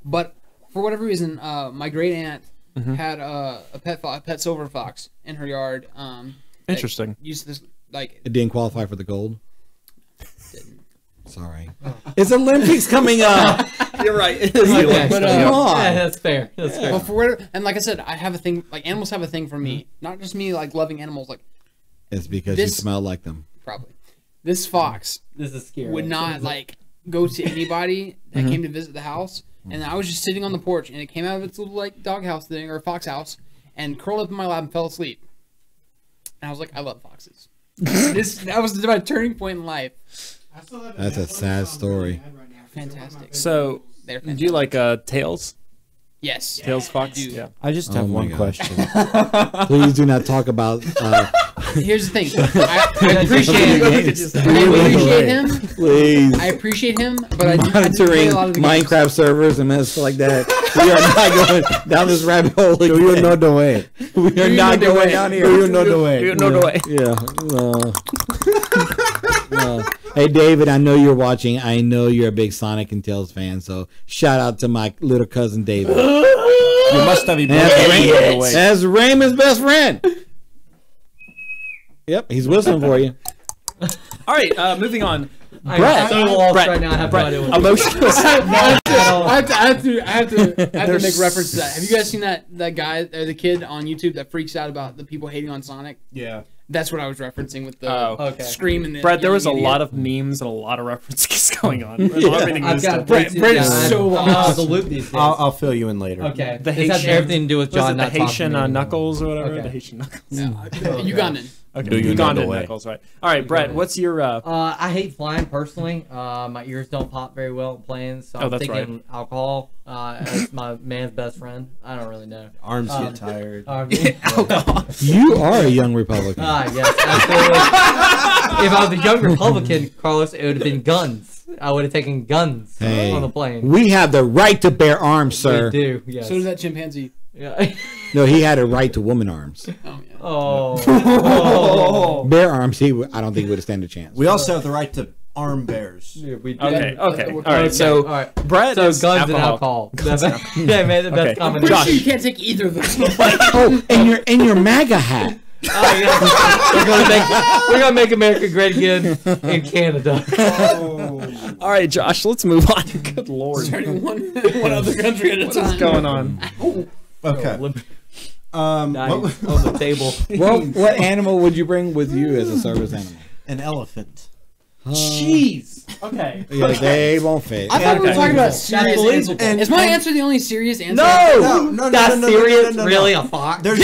But for whatever reason, my great aunt had a pet silver fox in her yard. That Interesting. used this like It didn't qualify for the gold. Sorry. It's Olympics coming up. You're right. Okay. But, Come on. Yeah, that's fair. That's fair. But for whatever, and like I said, I have a thing. Like animals have a thing for me. Not just me like loving animals. Like It's because you This- smell like them. probably this fox This is scary. would not like go to anybody that came to visit the house. And I was just sitting on the porch, and it came out of its little like doghouse thing or fox house, and curled up in my lap and fell asleep. And I was like, I love foxes. That was my turning point in life. I still have That's a Netflix sad on story. my right now. Fantastic. So, They're do you like Tails? Yes. Tails Fox? do. Yeah. I just Oh have my one God. question. Please do not talk about. Here's the thing. I appreciate him. Please. I appreciate him, but I didn't play Monitoring a lot of the games. Minecraft servers and mess like that. We are not going down this rabbit hole. Do you know the way? We are you not know the going way? down here. Do you know the way? No way. Yeah. Hey, David, I know you're watching. I know you're a big Sonic and Tails fan. So shout out to my little cousin David. You must have That's Raymond's best friend. Yep, he's whistling for you. All right, moving on. I'm Brett. so lost Brett. right now. I have Brett, no idea what emotionless. I have to make There's- reference to that. Have you guys seen that guy or the kid on YouTube that freaks out about the people hating on Sonic? Yeah. That's what I was referencing with the Oh. Okay. scream and the Brett, there was a yelling lot idiot. of memes and a lot of references going on. Everything I've was got Brett is so lost. the loop these days. I'll fill you in later. Okay. The This has Haitian- everything to do with Was John it the not talking Haitian to me anymore. Knuckles or whatever? Okay. The Haitian Knuckles. Ugandan. Okay. Do you know Ugandan the way? Knuckles, right. All right, Brett, what's your... I hate flying personally. My ears don't pop very well planes, so Oh, I'm that's thinking alcohol as my man's best friend. I don't really know. Arms get tired. alcohol. You are a young Republican. Yes, absolutely. If I was a young Republican, Carlos, it would have been guns. I would have taken guns Hey, on the plane. we have the right to bear arms, sir. We do, yes. So does that chimpanzee. Yeah. No, he had a right to woman arms. Oh yeah. Oh. Bear arms, I don't think he would have stand a chance. We also have the right to arm bears. Yeah, we do. Okay, okay. we're- All right, so All right. Brett So is guns and alcohol. Yeah, man, the best Okay. I'm combination. pretty Josh. sure you can't take either of those. Oh, and your MAGA hat. Oh, yeah. We're gonna make America great again in Canada. All right, Josh, let's move on. Good Lord. Turning one other country at a What time. is going on? Okay. Nice. On the table. Well, what animal would you bring with you as a service animal? An elephant. Jeez. Okay. Yeah, they won't fit. I thought we were Okay. talking about That's serious believable. answers. Is my answer the only serious answer? No! No, That's no, serious? no. Really? A fox? There's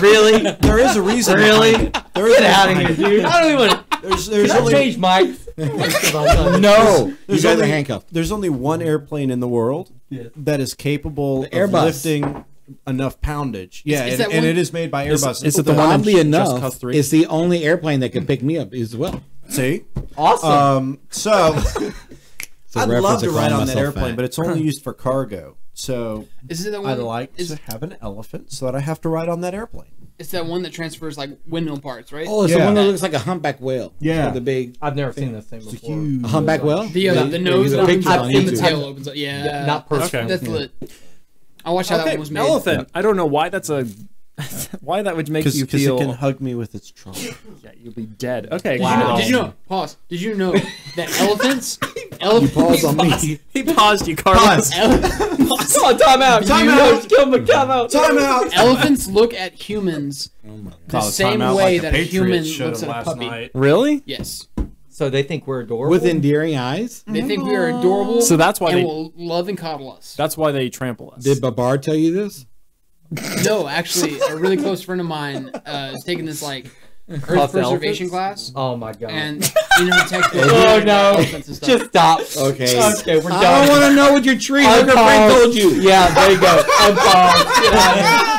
Really? there is a reason. Really? behind it. There is Get a out of reason here, dude. I don't even. There's Can I only change mics? No, you There's guys are only- handcuffed. there's only one airplane in the world Yeah. that is capable of Airbus. lifting enough poundage. Yeah, Is and, that and one- it is made by Airbus. is it the one in Oddly Just enough, Cause 3? it's the only airplane that can pick me up as well. See? Awesome. So It's a I'd reference love to to ride calling on that myself airplane, fat. but it's only used for cargo. So Is it the one? I'd like is, to have an elephant so that I have to ride on that airplane. It's that one that transfers like windmill parts, right? Oh, it's the Yeah. one that looks like a humpback whale. Yeah. With the big I've never seen this thing before. a humpback whale. The nose the opens pictures up on and the YouTube. tail opens up. Yeah, Not personally. Okay. That's lit. I watched how that Okay, one was made. elephant. I don't know why that's a... why that would make you Because feel... it can hug me with its trunk. Yeah, you'll be dead. Okay. Wow. Did you know? Pause. Did you know that elephants? Elephants. Pause on me. He paused you, Carlos. Come on, time out. Time You out. know, kill me, time out. Time out. Elephants look at humans the Call it same timeout way like the that a human Patriots should looks have at a last puppy. night. Really? Yes. So they think we're adorable. With endearing eyes. They think we are adorable. So that's why and they- will love and coddle us. That's why they trample us. Did Babar tell you this? No, actually, a really close friend of mine is taking this like Earth Puffed preservation elephants? class, Oh my god. and in her textbook, Oh no! elephants and stuff. Just stop. Okay. Okay, we're I done. don't want to know what your tree hooker friend told you. Yeah, there you go. Unpause. Get out of here.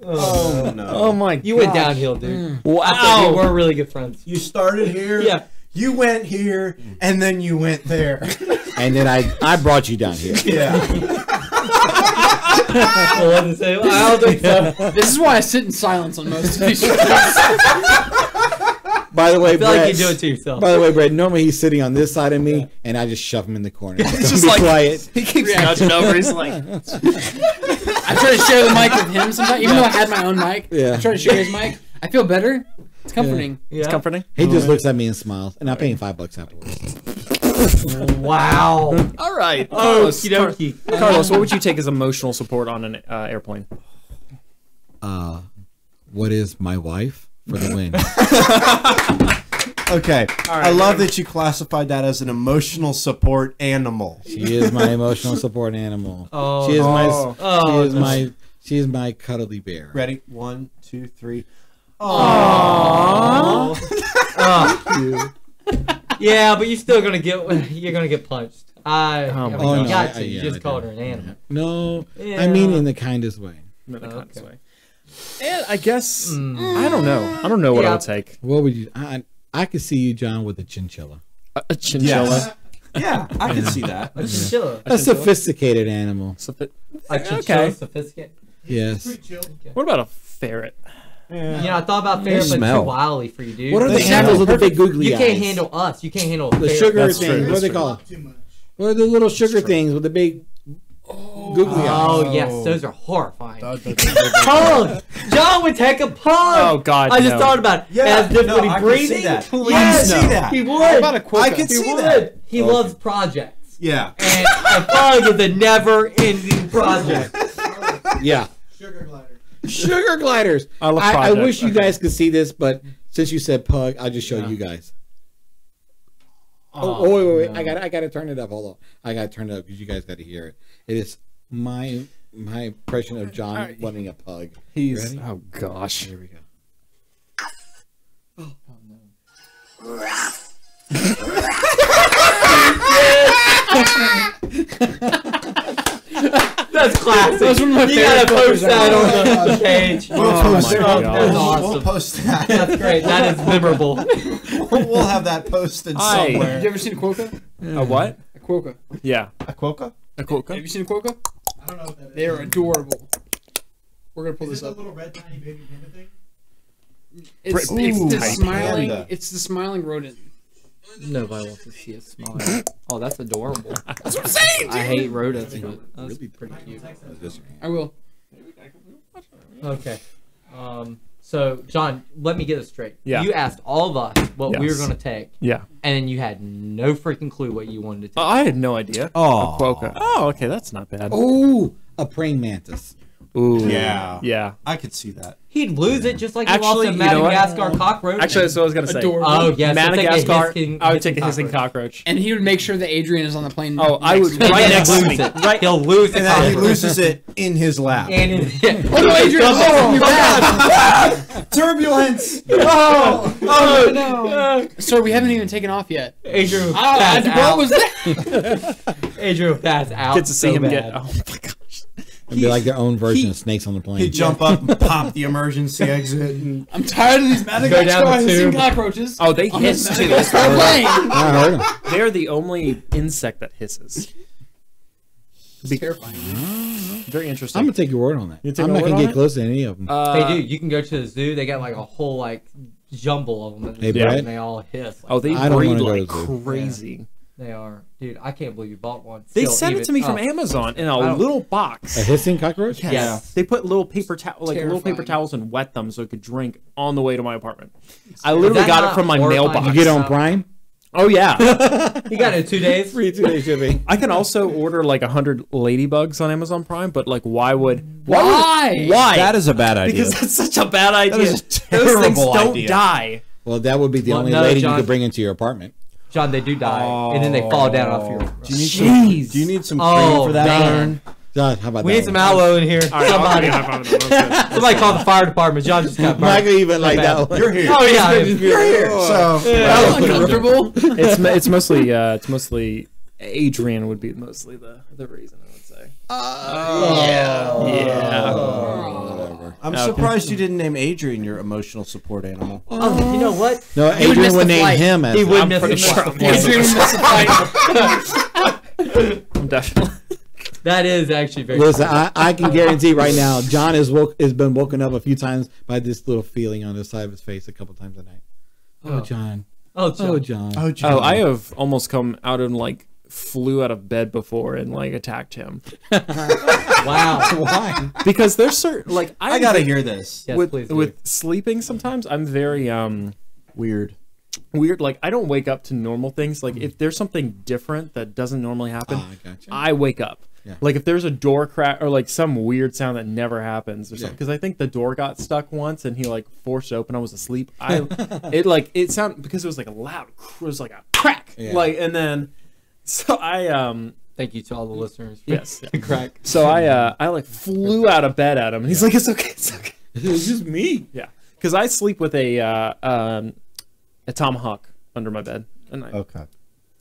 Oh no. Oh my! You went downhill, dude. Wow. I thought we were really good friends. You started here. Yeah. You went here, and then you went there. And then I brought you down here. Yeah. I wasn't saying. I don't think so. This is why I sit in silence on most of these shows. By the way, I feel like Brett. you do it to yourself. By the way, Brett. Normally he's sitting on this side of me, and I just shove him in the corner. It's just Be like quiet. he keeps nudging over. He's like, I try to share the mic with him sometimes, even though I had my own mic. Yeah. I try to share his mic. I feel better. It's comforting. Yeah. it's comforting. He just looks at me and smiles, and I pay him $5 afterwards. Wow. All right. Oh, Carlos, okie Carlos, what would you take as emotional support on an airplane? What is my wife for the win? Okay. right, I love that you classified that as an emotional support animal. She is my emotional support animal. Oh. She is my. Oh, she is no. my. She is my cuddly bear. Ready? 1, 2, 3. Oh. Yeah, but you're still gonna get punched. Oh my You God. got to. Yeah, You just I called did. her an animal. No, Yeah. I mean in the kindest way. In the kindest Okay. way. And I guess I don't know. I don't know what I Yeah. would take. What would you? I could see you, John, with a chinchilla. A chinchilla. Yes. Yeah, I can see that. A chinchilla. A sophisticated animal. A chinchilla. Okay. Sophisticated. Yes. Pretty chill. What about a ferret? You know, I thought about ferrets, but too Smell. wily for you, dude. What are They the have animals with the Perfect- big googly You eyes? can't handle us. You can't handle a the ferret. sugar That's things. true. What are That's they true. called? Too much. What are the little sugar things with the big googly eyes? Oh yes, those are horrifying. Pug! John would take a pug. Oh, God, I just no. thought about it. As if no, when he I can breathing. see that. Please I can no. see that. He would. What about a quokka? I can He see would. that. He loves projects. Yeah. And a pug is a never-ending project. Yeah. Sugar glider. Sugar gliders. I love I projects. wish you Okay. guys could see this, but since you said pug, I'll just show you guys. Oh, wait. no. I gotta turn it up. Hold on. I gotta turn it up because you guys gotta hear it. It is my impression of John wanting a pug. He's Ready? oh gosh. Here we go. That's classic. That's one of my You gotta favorite post photos that ever. on the page. We'll Oh post my it. God. That's awesome. We'll post that. That's great. That is memorable. We'll have that posted Aye. Have somewhere. you ever seen a quokka? A what? A quokka. Yeah. A quokka? A Have quokka. you seen a quokka? I don't know what that is. They are adorable. We're gonna pull Is this it the up. little red tiny baby panda thing? It's Ooh, the tight smiling. panda. It's the smiling rodent. Nobody wants to see us smile. Oh, that's adorable. That's what I'm saying. I hate rodents, but that's pretty cute. I will. Okay. So, John, let me get this straight. Yeah. You asked all of us what we were Yes. going to take, Yeah. and then you had no freaking clue what you wanted to take. I had no idea. Oh. A quokka. Oh, okay, that's not bad. Oh, a praying mantis. Ooh. Yeah. Yeah. I could see that. He'd lose it just like he Actually, lost you a know what? Madagascar cockroach. Actually, that's what I was gonna say. Adorable. Oh, yes. Madagascar. I would take a hissing cockroach. And he would make sure that Adrian is on the plane. Oh, I would next to him. right next to lose me. it. Right. He'll lose the And then he cockroach. loses it in his lap. And yeah. Oh no, Adrian! Oh, bad. Turbulence! Oh, no. Sir, we haven't even taken off yet. Adrian will Ah, pass what out. was that? Adrian will pass out. Get to see so him bad. get. Oh my gosh. It'd be like their own version of snakes on the plane. He'd jump up and pop the emergency exit. And I'm tired of these down the Madagascar hissing tube. cockroaches. Oh, they on hiss this too. Madagascar plane. I heard him. They're the only insect that hisses. It's terrifying. Very interesting. I'm gonna take your word on that. You take I'm my not word gonna on get it? close to any of them. They do. You can go to the zoo. They got like a whole like jumble of them. Hey, And Brett. they all hiss. Like, Oh, they I don't breed wanna go like to the zoo. crazy. they are. Dude, I can't believe you bought one. They Still, sent even- it to me from oh. Amazon in a don't- little box. A hissing cockroach? Yes. They put little paper little paper Terrifying. towels and wet them so it could drink on the way to my apartment. I literally that got it not from my horrifying? mailbox. You get on Prime? Oh yeah. You got it in 2 days. Free 2-day shipping. I can also order like 100 ladybugs on Amazon Prime, but like why? Why? Why? that is a bad idea. Because that's such a bad idea. is a Those things terrible don't idea. die. Well, that would be the Well, only no, lady John. you could bring into your apartment. John, they do die, and then they fall down off your. Do you need some cream Oh, for that man. burn? John, how about We that? need some aloe in here. All right, I'll give Somebody, you a high five on that. somebody call the fire department. John just got burned. Michael even like bad. that one. You're here. Oh yeah, You're here. So That was uncomfortable. It's mostly Adrian would be mostly the reason I would say. Whatever. I'm surprised you didn't name Adrian your emotional support animal. Oh, you know what? No, He would Adrian miss would the name flight. him as. He would I'm miss pretty the sure most. I'm Adrian missed the fight. I'm definitely. That is actually very. Listen, I can guarantee right now, John has been woken up a few times by this little feeling on the side of his face a couple times a night. Oh, John. Oh, John. Oh, John. Oh, I have almost come out and like flew out of bed before and like attacked him Wow. Why? because there's certain like I gotta hear this. Yes, with please do. with sleeping sometimes I'm very Weird. weird. Like I don't wake up to normal things. Like if there's something different that doesn't normally happen, I gotcha. I wake up. Yeah. Like if there's a door crack or like some weird sound that never happens or something. Yeah. Because I think the door got stuck once and he like forced it open. I was asleep. It sounded because it was like a loud. It was like a crack. Yeah. Like and then so I Thank you to all the listeners. yes. Crack. So I like flew out of bed at him and he's like, it's okay, it's okay. It's just me. Yeah. Because I sleep with a tomahawk under my bed. And Okay.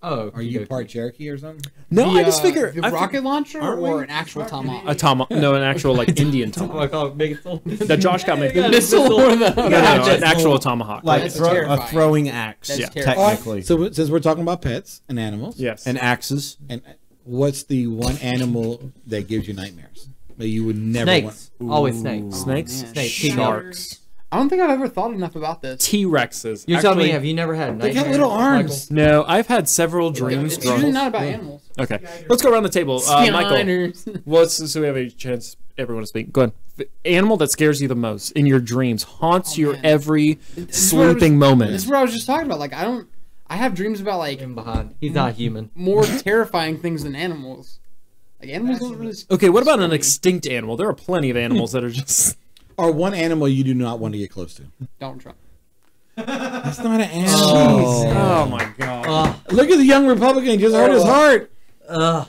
Oh, Are you part Cherokee or something? no, I just figure the rocket launcher or an actual tomahawk. an actual like Indian tomahawk Oh, make it so. that Josh got me. The missile or the No, an actual tomahawk. Like That's a terrifying. throwing axe, That's Yeah. terrifying. technically. So since we're talking about pets and animals, Yes. And axes. and what's the one animal that gives you nightmares that you would never Snakes. Always snakes. Snakes, man. Snakes. sharks, I don't think I've ever thought enough about this. T-Rexes. You're telling me, Actually, have you never had They nightmares? got little arms. no, I've had several dreams. It's usually growing- not about animals. Okay, let's go around the table. Michael, Spiders. well, so we have a chance, everyone to speak. Go ahead. The animal that scares you the most in your dreams, haunts your man. every This is what I was- sleeping moment. This is what I was just talking about. Like I have dreams about like Him behind. He's not human. more terrifying things than animals. Like animals don't really. Okay, what about an extinct animal? There are plenty of animals that are just. Or one animal you do not want to get close to. Donald Trump. That's not an animal. Oh my god. Look at the young Republican. Just hurt his heart. Ugh.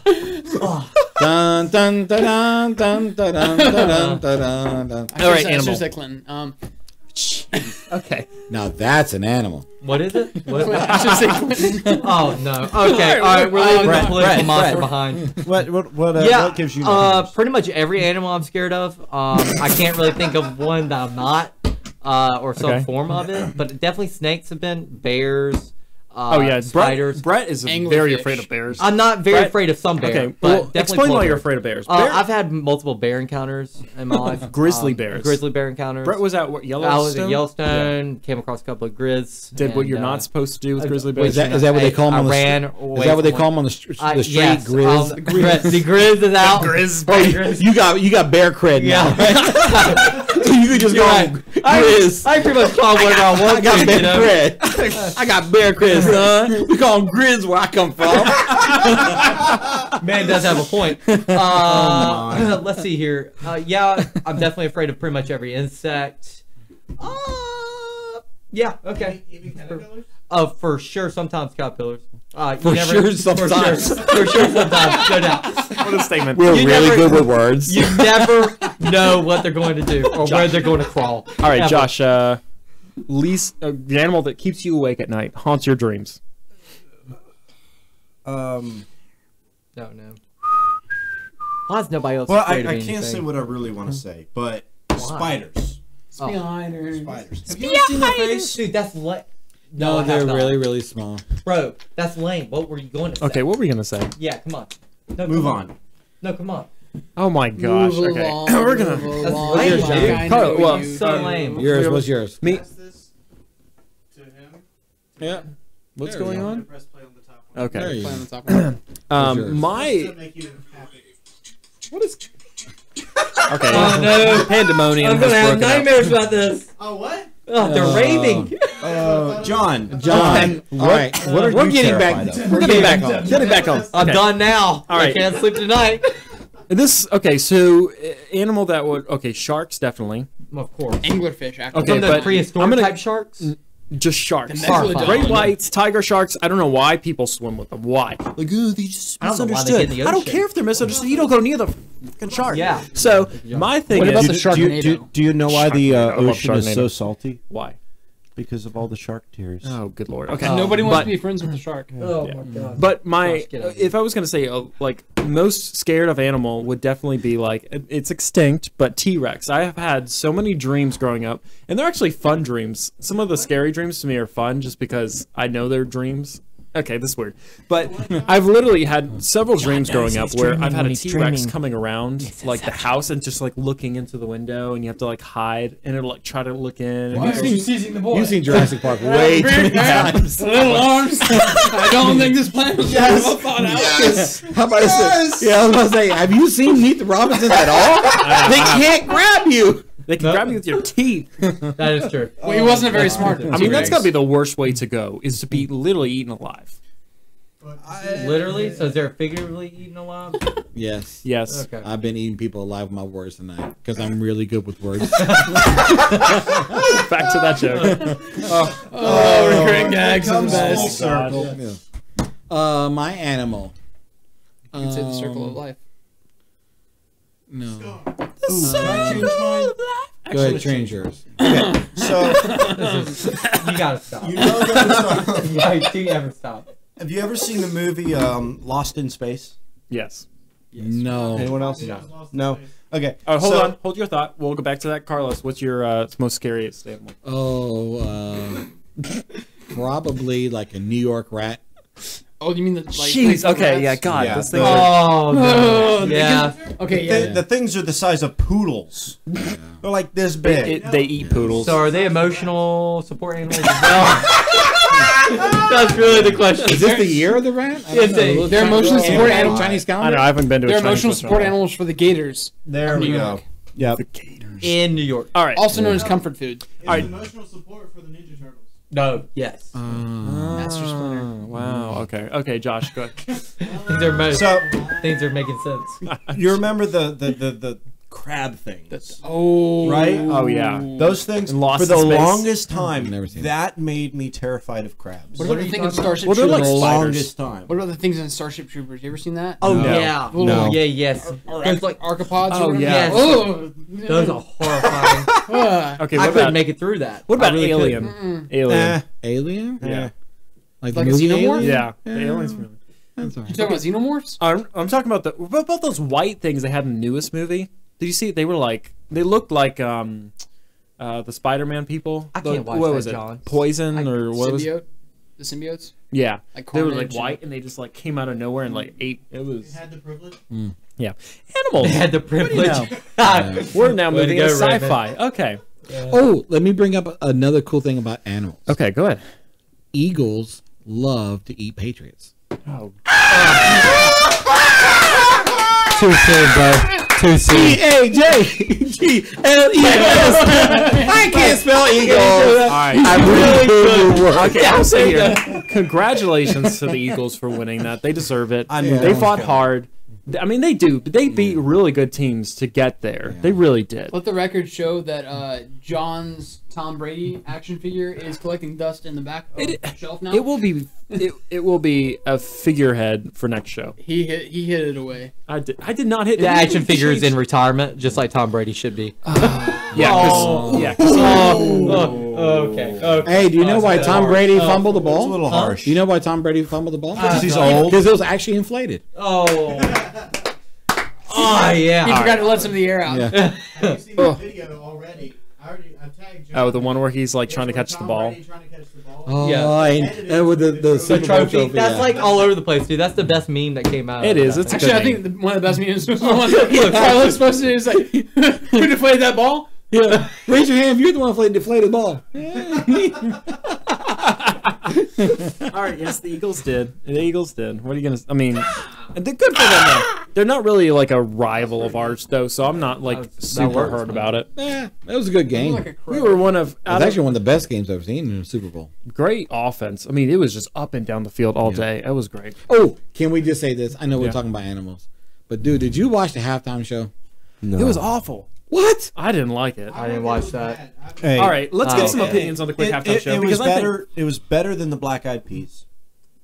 Dun, dun, dun, dun, dun, dun, dun, dun, dun, dun. All right, I should animal. say Clinton. Okay. Now that's an animal. What is it? What? I should say Clinton. Oh no. Okay. All right. We're leaving the political monster behind. What gives you nightmares? Pretty much every animal I'm scared of. I can't really think of one that I'm not, or some Okay. form of it. But definitely snakes have been, bears. Oh yeah, spiders. Brett is Anglerfish. very afraid of bears. I'm not very Brett- afraid of some bears. Okay, but well, definitely explain why polar you're bears. afraid of bears. Bear- I've had multiple bear encounters in my life. Grizzly bears. Grizzly bear encounters. Brett was at what, I was Yellowstone? at Yellowstone. Came across a couple of grizz. Did what and, you're not supposed to do with I- grizzly which- bears. Is that what they call them I on the ran street? away Is that what they from call one. them on the street Yes, grizz? the grizz is out. Grizz. You got bear cred now. Yeah. So you could just go Right. grizz. I pretty much call whatever I want I got to, bear you know? cred. I got bear cred, son. We call them grizz where I come from. Man does have a point. Let's see here. Yeah, I'm definitely afraid of pretty much every insect. Yeah, okay. Even caterpillars? For sure, sometimes caterpillars. For sure, sometimes. For sure, sometimes. No doubt. What a statement. We're You really never- good with words. You never know what they're going to do or where they're going to crawl. All right, Ever. Josh. The animal that keeps you awake at night, haunts your dreams. No. Why is nobody else Well, afraid I of can't say anything? what I really want to say, but spiders. Spiders. Spiders. Have you ever seen their face? Dude, that's lame. No, I have they're not. really, really small. Bro, that's lame. What were you going to say? Okay, what were you gonna say? Yeah, come on. No, Move come on. No, come on. Oh my gosh. Move Okay, along, we're gonna. move That's along, lame, like dude. I Carl, know well, you. So lame. Yours, what's yours? Me. Pass this to him. Yeah. What's There we going go. on? Press play on the top one. There Okay. you Play on go. the top one. What's yours? To My. make you happy. What is? Okay. Oh, no. Pandemonium I'm has gonna have broken out. nightmares about this. Oh, what? Oh, they're raving. John. All right. What are We're you getting back. terrified of? We're getting back home. Getting back home. I'm Okay. done now. All right. I can't sleep tonight. This okay. So animal that would sharks definitely. Of course. Anglerfish, actually. Okay, Some of the but prehistoric I'm gonna- type sharks. just sharks. The megalodon. Great whites, tiger sharks. I don't know why people swim with them. Why? Like, oh, they just I don't know why they misunderstood. get in the I don't ocean. care if they're misunderstood. You don't go near the fucking shark. Yeah. So my thing What is, about the Sharknado? Do you know why the Sharknado. I love ocean is so Sharknado. salty? why? Because of all the shark tears. Oh, good lord. Okay. Nobody wants But- to be friends with the shark. Oh my god. But my, Josh, get out of if I was gonna say, like, most scared of animal would definitely be like it's extinct, but T-Rex. I have had so many dreams growing up, and they're actually fun dreams. Some of the scary dreams to me are fun, just because I know they're dreams. Okay, this is weird, but I've literally had several dreams growing up where I've had a T-Rex coming around like the house and just like looking into the window, and you have to like hide, and it'll like try to look in. Why are you seizing the boy? You've seen Jurassic Park way too many times. Little arms. I don't think this plan was well thought out. Yes. How about this? Yeah, I was about to say, have you seen Meet the Robinsons at all? They can't grab you. They can grab you with your teeth. That is true. Well, he wasn't very smart. I mean, that's gotta be the worst way to go, is to be literally eaten alive. Literally? So is there figuratively eaten alive? Yes. Yes. Okay. I've been eating people alive with my words tonight because I'm really good with words. Back to that joke. Oh, recurring gags are the best. My animal. You can say the circle of life. No. Actually, Go ahead, change yours. So You gotta stop. you know there's, Yeah, you ever stop. have you ever seen the movie Lost in Space? yes. No. Anyone else? No. Okay. Hold so- on. Hold your thought. We'll go back to that. Carlos, what's your most scariest animal? Oh, probably like a New York rat. Oh, you mean the like? Jeez. like Okay. rats? Yeah. God. Yeah. This thing. Are, Oh, no. Yeah. Okay, yeah. The things are the size of poodles. They're like this big. they eat poodles. So are they emotional support animals as well? That's really the question. Is this the year of the rat? I Yes, don't know. they're emotional support animals. Chinese I don't calendar? know. I haven't been to They're a Chinese emotional restaurant. support animals for the gators. There New we York. go. Yep. The gators. In New York. All right. Also known as comfort food. It's Alright. emotional support for the Ninja Turtles. No. Yes. Master Splinter. Oh, wow. Okay. Okay. Josh, go ahead. Things are making sense. You remember the crab things? Oh. Right? Oh yeah. Those things And Lost for the in Space. longest time. Never seen that made me terrified of crabs. What about the thing in Starship Well, they're Troopers? like the spiders. longest time. What about the things in Starship Troopers? You ever seen that? Oh No. yeah. No. Yeah. Yes. Or Those like archopods? Oh, or whatever? yeah. Yes. Oh. those are horrifying. Okay. I What couldn't about make it through that. what about I really Alien? couldn't. Alien. Eh, Alien? Yeah. Like, Like the a movie xenomorph? Alien? Yeah. The aliens. Really. That's all You right. talking about xenomorphs? I'm talking about what about those white things they had in the newest movie? Did you see? They were like they looked like the Spider-Man people. I can't watch what that, was it? John. Poison or what was it? Symbiote? The symbiotes? Yeah. Like They were Carnage like and- white and they just like came out of nowhere and like ate. It They was had the privilege. yeah. They Animals. had the privilege. We're now Way to moving go, into Raymond. sci-fi. Okay. Oh, let me bring up another cool thing about animals. Okay. Go ahead. Eagles love to eat patriots. Oh. Too soon, bro. Too soon. E-A-G-G-L-E-S. I can't spell eagles. All right. I really could. Okay, I'll say here. Congratulations to the Eagles for winning that. They deserve it. I knew They that was fought coming. hard. I mean, they do. They beat really good teams to get there. They really did. Let the record show that John's Tom Brady action figure is collecting dust in the back of the shelf now. It will be. It will be a figurehead for next show. He hit it away. I did not hit The action figure is in retirement, just like Tom Brady should be. Yeah. 'Cause- yeah. 'cause Okay. Hey, do you know why Tom Brady fumbled the It's a ball? little harsh. Do you know why Tom Brady fumbled the ball? He's old. Because it was actually inflated. Oh. Oh yeah. He forgot to let some of the air out. Yeah. Have you seen the video already? I tagged John. Oh, the one where he's like trying to catch the Tom ball. Brady trying to catch the ball. Oh, Yeah. and with the The Super Bowl trophy. That's yeah. like all over the place, dude. That's the best meme that came out. It of is. that It's a thing. good Actually, I name. think one of the best memes was the one that Carlos posted. Is like, who deflated that ball? Yeah. Raise your hand if you're the one who deflated the ball. All right. Yes, the Eagles did. The Eagles did. What are you gonna? I mean, they're good for them. Though. They're not really like a rival of ours, though. So I'm not like super works, hurt man. about it. Yeah, that was a good game. Like a It crow. We were one of was actually one of the best games I've seen in the Super Bowl. great offense. I mean, it was just up and down the field all day. It was great. Oh, can we just say this? I know we're Yeah. talking about animals, but dude, did you watch the halftime show? No. It was awful. What? I didn't like it. I didn't watch that. Hey, All right, let's get some okay. opinions on the quick halftime show it was because I think better. It was better than the Black Eyed Peas.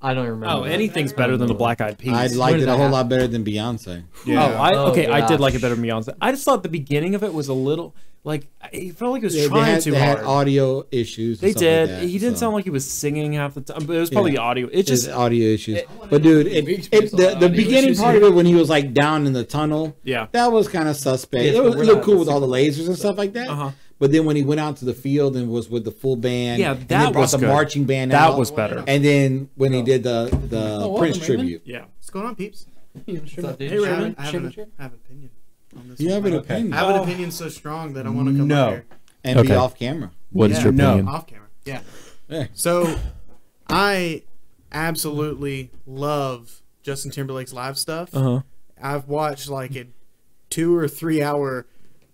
I don't remember. anything's better than the Black Eyed Peas. I When liked did it a that whole happen? lot better than Beyonce. I did gosh. like it better than Beyonce. I just thought the beginning of it was a little like it felt like it was They trying had, too they hard. had audio issues. They and stuff did. Like that, He didn't so. sound like he was singing half the time, but it was probably Yeah. the audio. It Just just audio issues. But dude, We experienced a lot of the audio beginning issues part here. of it when he was like down in the tunnel, yeah. that was kind of suspect. Yes, it but we're looked not cool the with all the lasers and stuff like that. Uh-huh. But then when he went out to the field and was with the full band, Yeah, and that they brought was the good. marching band That out, was better. And then when he did the welcome, Prince Raymond. tribute, Yeah. What's going on, peeps? What's up, dude? Hey, Raymond. I have an opinion on this. you have one. an opinion I have an opinion so strong that I want to come No. up here. and be Okay. off camera. What is Yeah, your no. opinion? Off camera. Yeah. Yeah. So, I absolutely love Justin Timberlake's live stuff. Uh-huh. I've watched like a 2 or 3 hour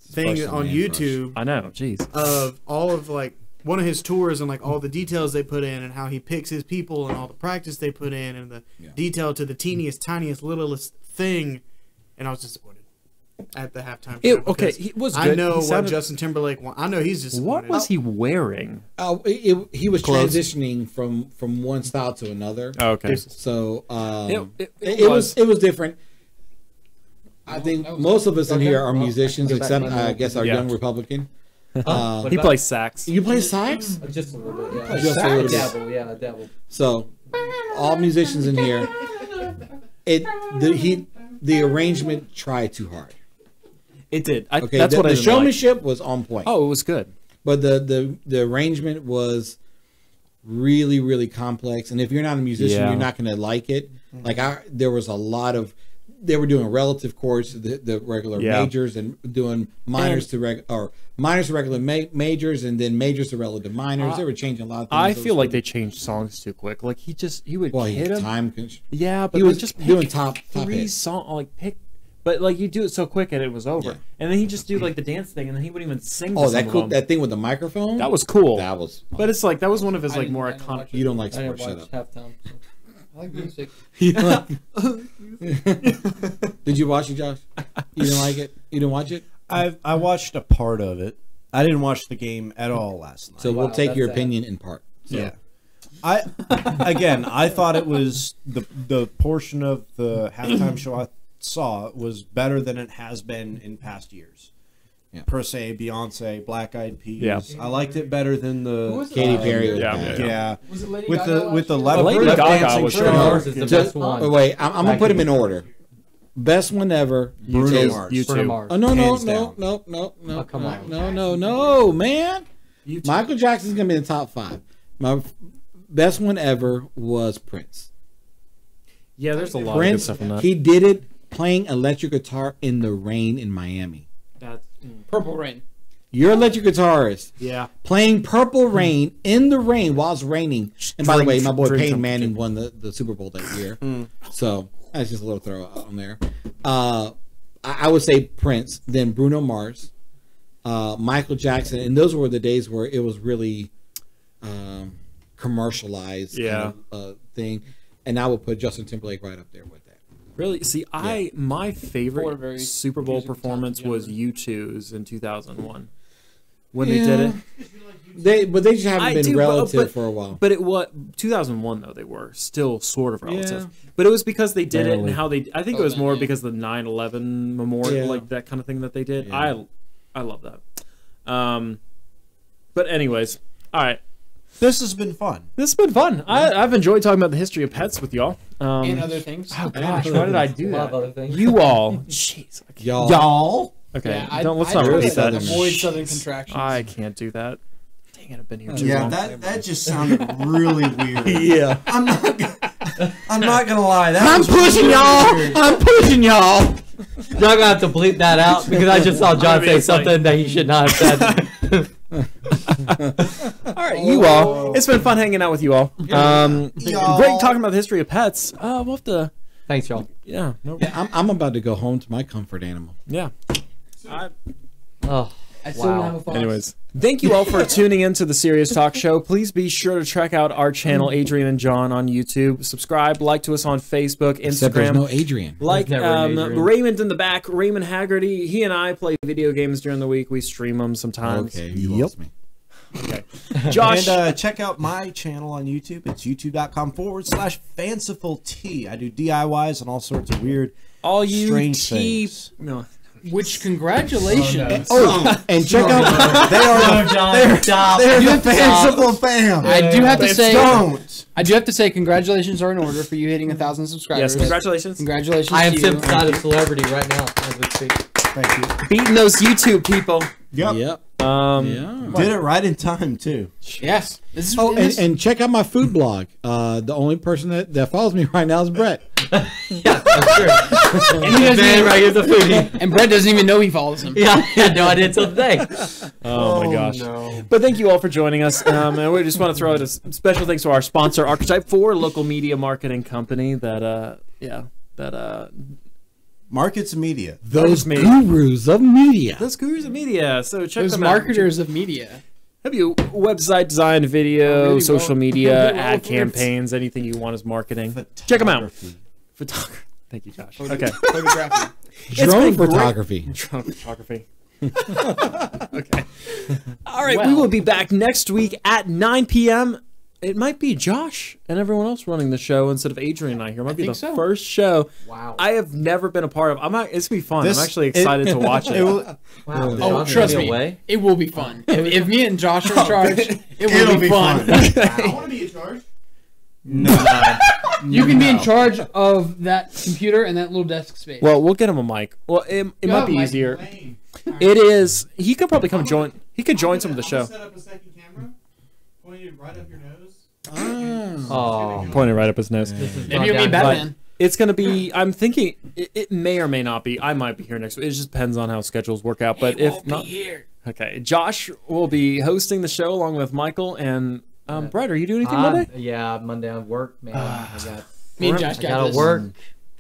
thing Rush the on man YouTube I know. Jeez. of all of like one of his tours and like all the details they put in and how he picks his people and all the practice they put in and the detail to the teeniest, tiniest, littlest thing. And I was disappointed at the halftime show. Okay, because he was I good. know He what sounded- Justin Timberlake wants. I know he's disappointed. What was he wearing? He was Clothes. transitioning from one style to another. Oh, okay. So It was. it was different. I think that was- most of us in Okay. here are Well, musicians, I can except back my I guess our Yeah. young Republican. What He about- plays sax. You play sax? Just a little bit. Yeah. Just a little bit. Dabble. Yeah, dabble. So all musicians in here, the arrangement tried too hard. It did. Okay, That's the, what I the didn't like. showmanship was on point. Oh, it was good. But the arrangement was really, really complex. And if you're not a musician, Yeah. you're not going to like it. Like there was a lot of, they were doing relative chords to the regular Yeah. majors and doing minors to minors to regular majors and then majors to relative minors. They were changing a lot of things. I It was feel like really- they changed songs too quick. Like he would well, hit him. time. Yeah, but He like, was just pick doing top three hits. songs. Like pick, but like you do it so quick and it was over. Yeah. And then he just do like the dance thing, and then he wouldn't even sing. To Oh, some that of cool, them. that thing with the microphone. That was cool. That was. But it's like that was one of his I like didn't- more I didn't iconic. watch You don't like I didn't sports. watch Shut up. halftime. So. I like music. Did you watch it, Josh? You didn't like it. You didn't watch it. I watched a part of it. I didn't watch the game at all last night. So Wow, we'll take that's your sad. opinion in part. So, yeah. I thought it was the portion of the halftime show I saw was better than it has been in past years. Yeah. Per se, Beyonce, Black Eyed Peas. Yeah. I liked it better than the Who was it? Katy Perry was Yeah, bad. Yeah. Was it Lady With Gaga the last year? left, Lady left Gaga dancing was show. good. Ours is the So- best one. oh, wait, I'm gonna Back put in them in the- order. Best one ever. Bruno is- Mars. You Bruno too. Mars. Oh no Hands no down. no! Oh, come on. No, man! You too. Michael Jackson's gonna be in the top 5. My best one ever was Prince. Yeah, there's a lot of good Prince, stuff in that. he did it playing electric guitar in the rain in Miami. Purple Rain. You're an electric guitarist Yeah. playing Purple Rain in the rain while it's raining. And by the way, my boy Drink Peyton some- Manning won the Super Bowl that year. So that's just a little throw out on there. I would say Prince, then Bruno Mars, Michael Jackson, and those were the days where it was really commercialized Yeah. kind of, thing. And I would put Justin Timberlake right up there with that. Really? See, my Four favorite very Super Bowl musical performance time was together. U2's in 2001 when they did it. But they just haven't I been do, relative but- for a while. But it was 2001 though. They were still sort of relative, Yeah. but it was because they did it Barely. and how they. I think it Oh, was then, more yeah. because of the 9/11 memorial, Yeah. like that kind of thing that they did. Yeah. I love that. But anyways, all right. This has been fun. This has been fun. I've enjoyed talking about the history of pets with y'all. And other things. Oh gosh, why did I do A lot of that? other things. You all, jeez. Y'all. Okay, Yeah, don't let's I not try repeat to that. avoid southern contractions. I can't do that. Dang it, I've been here too Yeah, long. that just sounded really weird. Yeah. I'm not gonna lie. That I'm was pushing really y'all. weird. I'm pushing y'all. Y'all gonna have to bleep that out because I just saw John I mean, say it's like- something that he should not have said. All right, you all. It's been fun hanging out with you all. Y'all. Great talking about the history of pets. We'll have to. Thanks, y'all. Yeah. No. I'm about to go home to my comfort animal. Yeah. Oh, I still don't have a fox. Anyways, thank you all for tuning in to the Serious Talk Show. Please be sure to check out our channel, Adrian and John, on YouTube. Subscribe, like to us on Facebook, Except there's Instagram. no Adrian. Like There's never an Adrian. Raymond in the back, Raymond Haggerty. He and I play video games during the week. We stream them sometimes. Okay, you lost me. Josh, And check out my channel on YouTube. It's youtube.com/fanciful I do DIYs and all sorts of weird, all you strange tea. things. No. Which, congratulations. Oh, and check out they are John, stop. they're You the have to fanciful fam. I do have to say, Don't. I do have to say, congratulations are in order for you hitting 1,000 subscribers. Yes, congratulations. Congratulations. I am to you. sympathetic of celebrity right now as we speak. Thank you. Beating those YouTube people. Yep. Yep. Yeah. Did it right in time too. Yes. This is, Oh, this, and check out my food blog. The only person that follows me right now is Brett. Yeah, I'm sure. and, he doesn't Man, even, right, he's a foodie. and Brett doesn't even know he follows him. Yeah, I had no idea until today. Oh my gosh. No. But thank you all for joining us. And we just want to throw out a special thanks to our sponsor, Archetype 4, local media marketing company that Markets and media. Those me. gurus of media. those gurus of media. So check Those them marketers of media. Have you website design, video, Really social well- media, really well ad with campaigns, anything you want as marketing. Check them out. Photography. Photography. Thank you, Josh. Okay. Photography. Drone been great. photography. Drone photography. Okay. All right, we Well. will be back next week at 9 p.m. It might be Josh and everyone else running the show instead of Adrian and I here. It might be the think so. first show. Wow. I have never been a part of. It's gonna be fun. This- I'm actually excited to watch it. Wow. Oh, John's trust gonna be me. away? It will be fun. If me and Josh are in charge, it will It'll be fun. I want to be in charge. You can be in charge of that computer and that little desk space. Well, we'll get him a mic. Well, it might be Mike. easier. Lame. It is. He could probably come join. He could join some of the I'm show. gonna set up a second camera, pointed right up your nose. Oh. Pointing right up his nose. This is Maybe you'll gone be down. Batman. It's gonna be. I'm thinking it may or may not be. I might be here next week. It just depends on how schedules work out. But if not, okay. Josh will be hosting the show along with Michael and Brett. Are you doing anything Monday? Yeah, Monday on work, man. I got Me and Josh I got gotta this. work.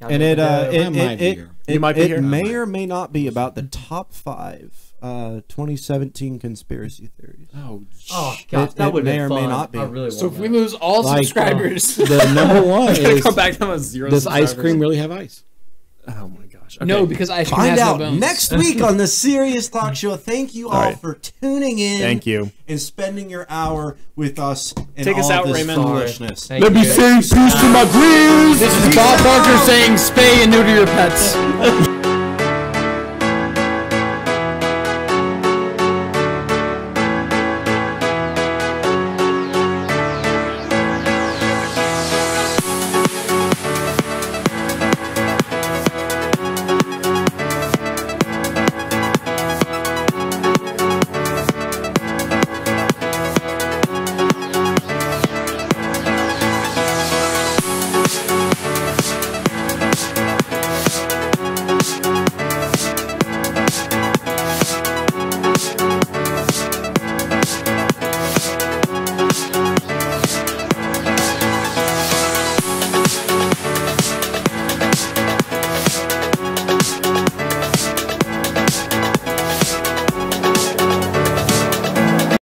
Gotta And make it a go. I might be here. You might be it here? may or may not be about the top 5 2017 conspiracy theories. Oh, Oh gosh, that would may be or fun. may not be. I really So if want we that. lose all Like, subscribers, The number one is, come back down with 0 does ice subscribers. cream really have ice? Oh my gosh. Okay. no, because ice cream Find has out no bones. next week on the Serious Talk Show. Thank you all right. for tuning in. Thank you. And spending your hour with us. And Take us all out, this Raymond. foolishness. Thank you. say peace to my grills. This is Bob Barker saying spay and neuter your pets.